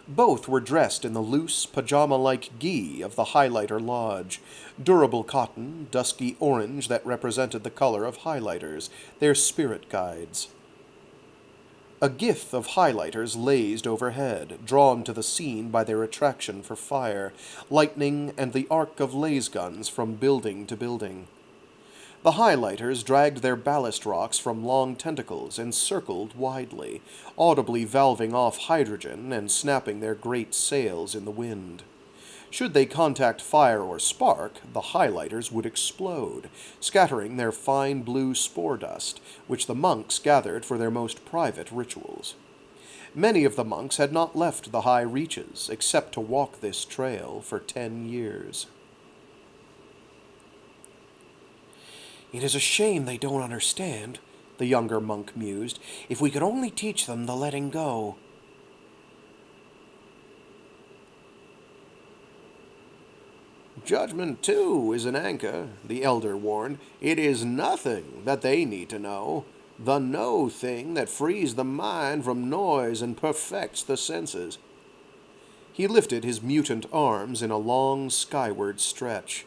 Both were dressed in the loose, pajama-like gi of the Highlighter Lodge, durable cotton, dusky orange that represented the color of highlighters, their spirit guides. A gith of highlighters blazed overhead, drawn to the scene by their attraction for fire, lightning, and the arc of laser guns from building to building. The highlighters dragged their ballast rocks from long tentacles and circled widely, audibly valving off hydrogen and snapping their great sails in the wind. Should they contact fire or spark, the highlighters would explode, scattering their fine blue spore dust, which the monks gathered for their most private rituals. Many of the monks had not left the high reaches, except to walk this trail for 10 years. "It is a shame they don't understand," the younger monk mused. "If we could only teach them the letting go." "Judgment, too, is an anchor," the elder warned. "It is nothing that they need to know. The know thing that frees the mind from noise and perfects the senses." He lifted his mutant arms in a long skyward stretch,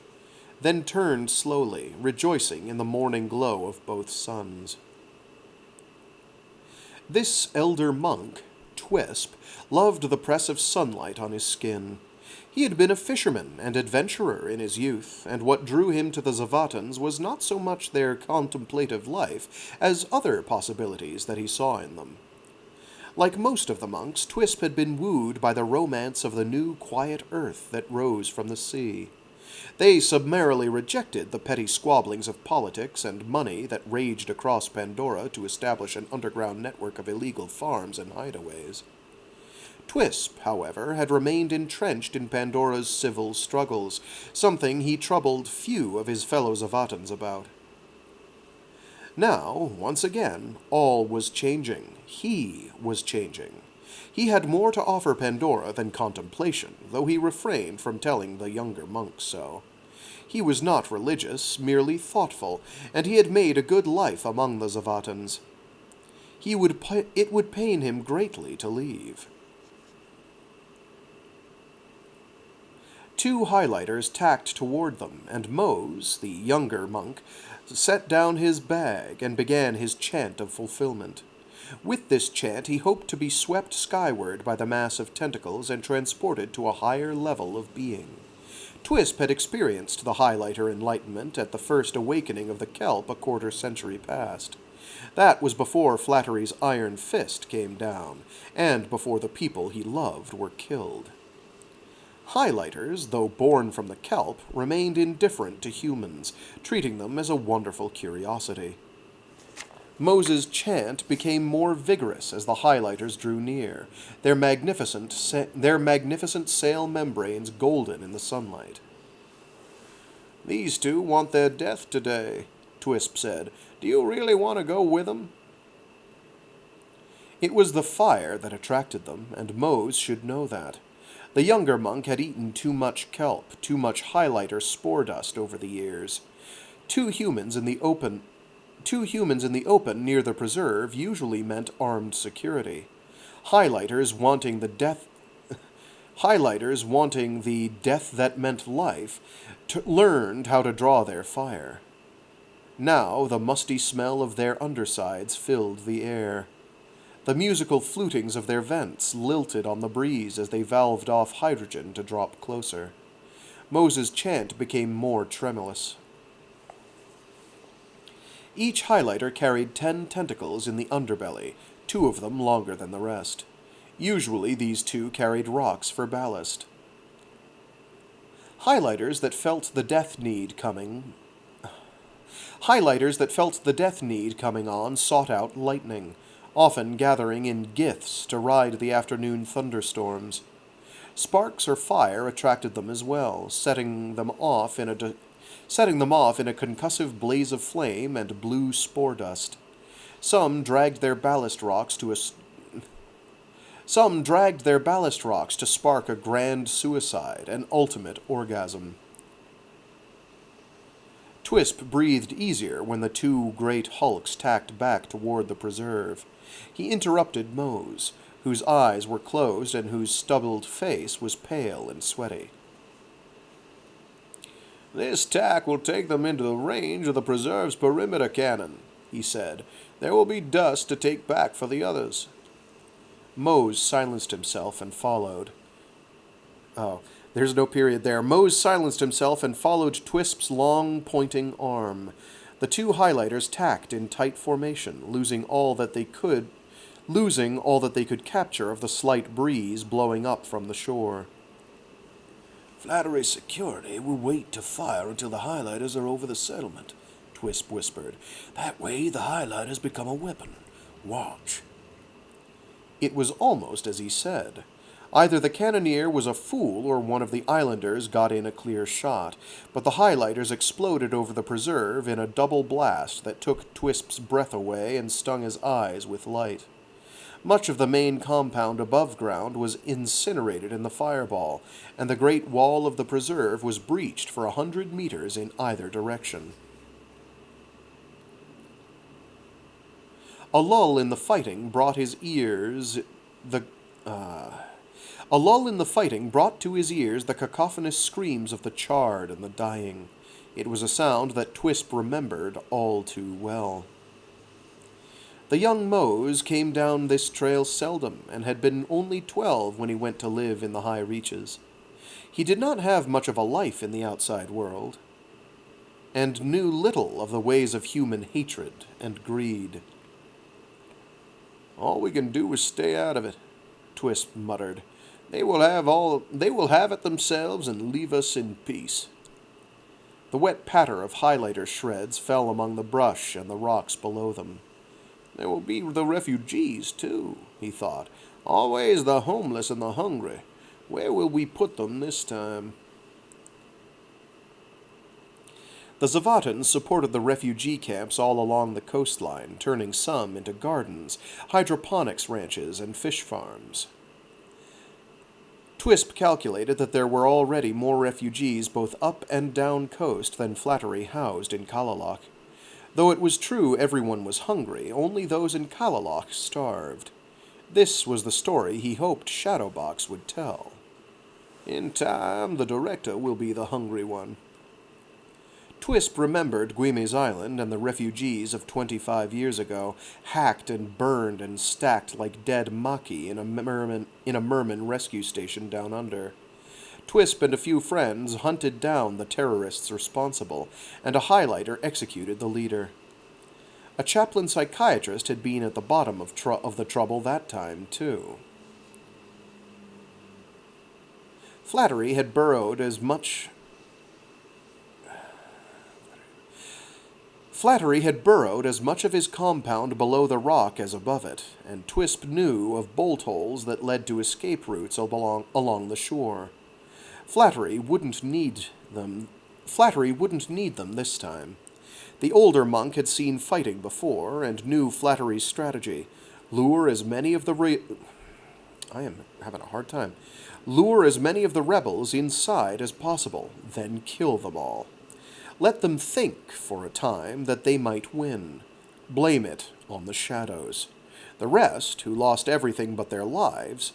then turned slowly, rejoicing in the morning glow of both suns. This elder monk, Twisp, loved the press of sunlight on his skin. He had been a fisherman and adventurer in his youth, and what drew him to the Zavatans was not so much their contemplative life as other possibilities that he saw in them. Like most of the monks, Twisp had been wooed by the romance of the new quiet earth that rose from the sea. They summarily rejected the petty squabblings of politics and money that raged across Pandora to establish an underground network of illegal farms and hideaways. Twisp, however, had remained entrenched in Pandora's civil struggles, something he troubled few of his fellow Zavatans about. Now, once again, all was changing. He was changing. He had more to offer Pandora than contemplation, though he refrained from telling the younger monks so. He was not religious, merely thoughtful, and he had made a good life among the Zavatans. It would pain him greatly to leave. Two highlighters tacked toward them, and Mose, the younger monk, set down his bag and began his chant of fulfillment. With this chant he hoped to be swept skyward by the mass of tentacles and transported to a higher level of being. Twisp had experienced the highlighter enlightenment at the first awakening of the Kelp a quarter century past. That was before Flattery's iron fist came down, and before the people he loved were killed. Highlighters, though born from the Kelp, remained indifferent to humans, treating them as a wonderful curiosity. Moses' chant became more vigorous as the highlighters drew near, their magnificent sail membranes golden in the sunlight. "These two want their death today," Twisp said. "Do you really want to go with them?" It was the fire that attracted them, and Mose should know that. The younger monk had eaten too much kelp, too much highlighter spore dust over the years. Two humans in the open near the preserve usually meant armed security. Highlighters wanting the death that meant life learned how to draw their fire. Now the musty smell of their undersides filled the air. The musical flutings of their vents lilted on the breeze as they valved off hydrogen to drop closer. Mose's chant became more tremulous. Each highlighter carried 10 tentacles in the underbelly, 2 of them longer than the rest. Usually these 2 carried rocks for ballast. Highlighters that felt the death need coming on sought out lightning, often gathering in giths to ride the afternoon thunderstorms. Sparks or fire attracted them as well, setting them off in a concussive blaze of flame and blue spore dust. Some dragged their ballast rocks to spark a grand suicide, an ultimate orgasm. Twisp breathed easier when the 2 great hulks tacked back toward the preserve. He interrupted Mose, whose eyes were closed and whose stubbled face was pale and sweaty. "This tack will take them into the range of the preserve's perimeter cannon," he said. "There will be dust to take back for the others." Mose silenced himself and followed. There's no period there. Mose silenced himself and followed Twisp's long, pointing arm. The 2 highlighters tacked in tight formation, losing all that they could capture of the slight breeze blowing up from the shore. "Flattery security will wait to fire until the highlighters are over the settlement," Twisp whispered. "That way the highlighters become a weapon. Watch." It was almost as he said. Either the cannoneer was a fool or one of the islanders got in a clear shot, but the highlighters exploded over the preserve in a double blast that took Twisp's breath away and stung his eyes with light. Much of the main compound above ground was incinerated in the fireball, and the great wall of the preserve was breached for 100 meters in either direction. A lull in the fighting brought to his ears the cacophonous screams of the charred and the dying. It was a sound that Twisp remembered all too well. The young Mose came down this trail seldom, and had been only 12 when he went to live in the high reaches. He did not have much of a life in the outside world, and knew little of the ways of human hatred and greed. "All we can do is stay out of it," Twisp muttered. They will have it themselves and leave us in peace." The wet patter of highlighter shreds fell among the brush and the rocks below them. "There will be the refugees, too," he thought. "Always the homeless and the hungry. Where will we put them this time?" The Zavatans supported the refugee camps all along the coastline, turning some into gardens, hydroponics ranches, and fish farms. Twisp calculated that there were already more refugees both up and down coast than Flattery housed in Kalalak. Though it was true everyone was hungry, only those in Kalalak starved. This was the story he hoped Shadowbox would tell. In time, the director will be the hungry one. Twisp remembered Guime's Island and the refugees of 25 years ago, hacked and burned and stacked like dead maki in a merman rescue station down under. Twisp and a few friends hunted down the terrorists responsible, and a highlighter executed the leader. A chaplain psychiatrist had been at the bottom of the trouble that time, too. Flattery had burrowed as much of his compound below the rock as above it, and Twisp knew of bolt holes that led to escape routes along the shore. Flattery wouldn't need them this time. The older monk had seen fighting before, and knew Flattery's strategy. Lure as many of the rebels inside as possible, then kill them all. Let them think, for a time, that they might win. Blame it on the shadows. The rest, who lost everything but their lives,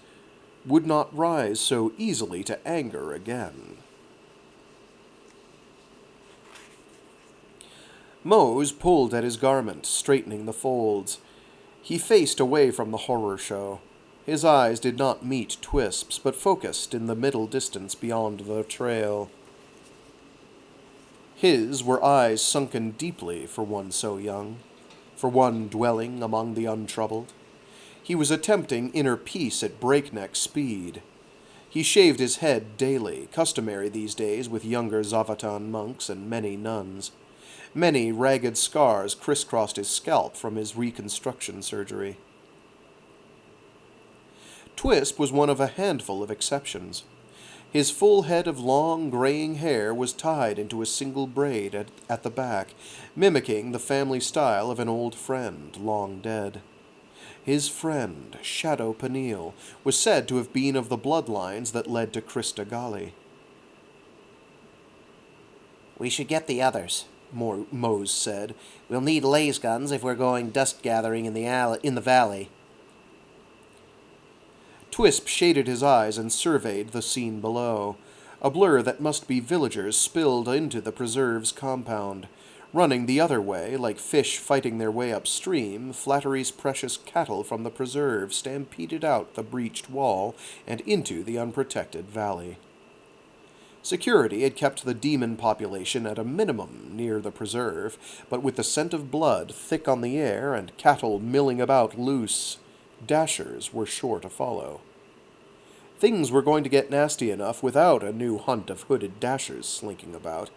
would not rise so easily to anger again. Mose pulled at his garment, straightening the folds. He faced away from the horror show. His eyes did not meet Twisp's, but focused in the middle distance beyond the trail. His were eyes sunken deeply for one so young, for one dwelling among the untroubled. He was attempting inner peace at breakneck speed. He shaved his head daily, customary these days with younger Zavatan monks and many nuns. Many ragged scars crisscrossed his scalp from his reconstruction surgery. Twisp was one of a handful of exceptions. His full head of long, graying hair was tied into a single braid at the back, mimicking the family style of an old friend long dead. His friend, Shadow Peniel, was said to have been of the bloodlines that led to Crista Galli. We should get the others, Mose said. We'll need laser guns if we're going dust gathering in the valley. Twisp shaded his eyes and surveyed the scene below, a blur that must be villagers spilled into the preserve's compound. Running the other way, like fish fighting their way upstream, Flattery's precious cattle from the preserve stampeded out the breached wall and into the unprotected valley. Security had kept the demon population at a minimum near the preserve, but with the scent of blood thick on the air and cattle milling about loose, dashers were sure to follow. Things were going to get nasty enough without a new hunt of hooded dashers slinking about.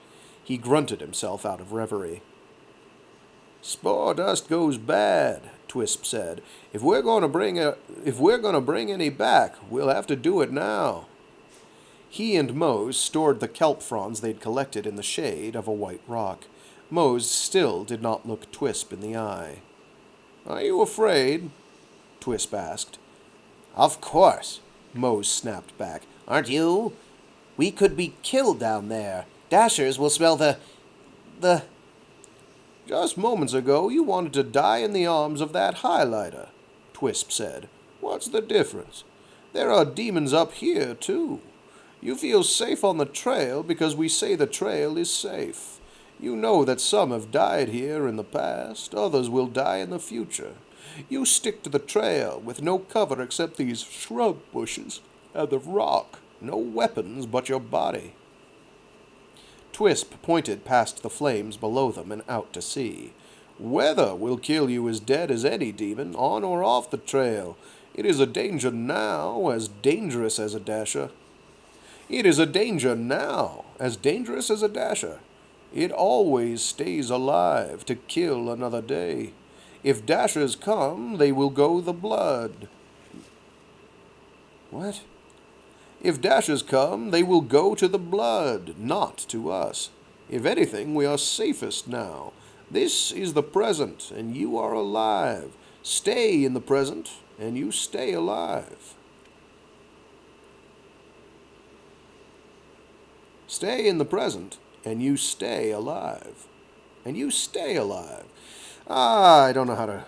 He grunted himself out of reverie. "Spore dust goes bad," Twisp said. If we're going to bring any back, we'll have to do it now." He and Mose stored the kelp fronds they'd collected in the shade of a white rock. Mose still did not look Twisp in the eye. "Are you afraid?" Twisp asked. Of course, Mose snapped back. Aren't you? We could be killed down there. Dashers will smell the... "Just moments ago you wanted to die in the arms of that highlighter," Twisp said. "What's the difference? There are demons up here, too. You feel safe on the trail because we say the trail is safe. You know that some have died here in the past, others will die in the future. You stick to the trail with no cover except these shrub bushes and the rock, no weapons but your body." Twisp pointed past the flames below them and out to sea. "Weather will kill you as dead as any demon, on or off the trail. It is a danger now, as dangerous as a dasher. It is a danger now, as dangerous as a dasher. It always stays alive to kill another day. If dashers come, they will go the blood." "What?" "If dashers come, they will go to the blood, not to us. If anything, we are safest now. This is the present, and you are alive. Stay in the present, and you stay alive." Stay in the present, and you stay alive. And you stay alive. I don't know how to...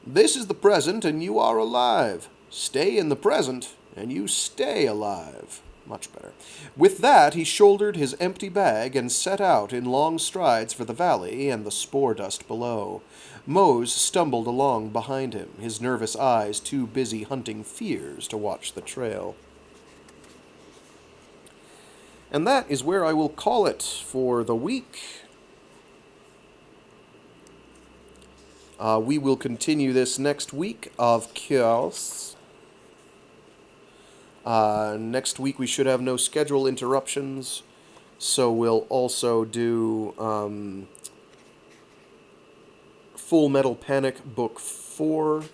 This is the present, and you are alive. Stay in the present, and you stay alive. Much better. With that, he shouldered his empty bag and set out in long strides for the valley and the spore dust below. Mose stumbled along behind him, his nervous eyes too busy hunting fears to watch the trail. And that is where I will call it for the week. We will continue this next week, of course. Next week we should have no schedule interruptions, so we'll also do Full Metal Panic Book 4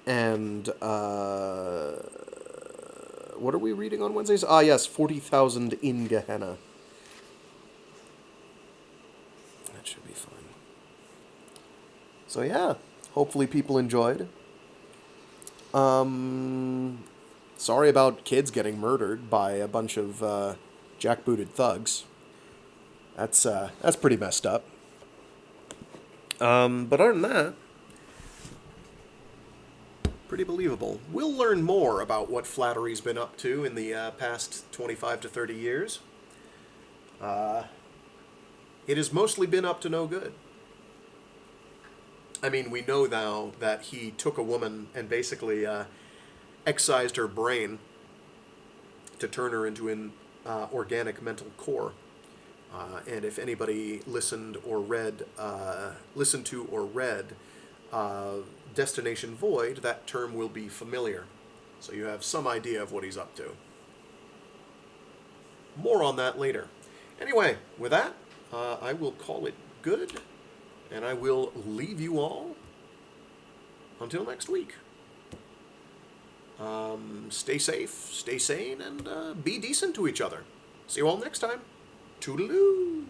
and what are we reading on Wednesdays? Yes, 40,000 in Gehenna. That should be fun. So yeah, hopefully people enjoyed. Sorry about kids getting murdered by a bunch of jackbooted thugs. That's pretty messed up. But other than that, pretty believable. We'll learn more about what Flattery's been up to in the past 25 to 30 years. it has mostly been up to no good. I mean, we know now that he took a woman and basically excised her brain to turn her into an organic mental core. And if anybody listened to or read Destination Void, that term will be familiar. So you have some idea of what he's up to. More on that later. Anyway, with that, I will call it good, and I will leave you all until next week. Stay safe, stay sane, and be decent to each other. See you all next time. Toodaloo!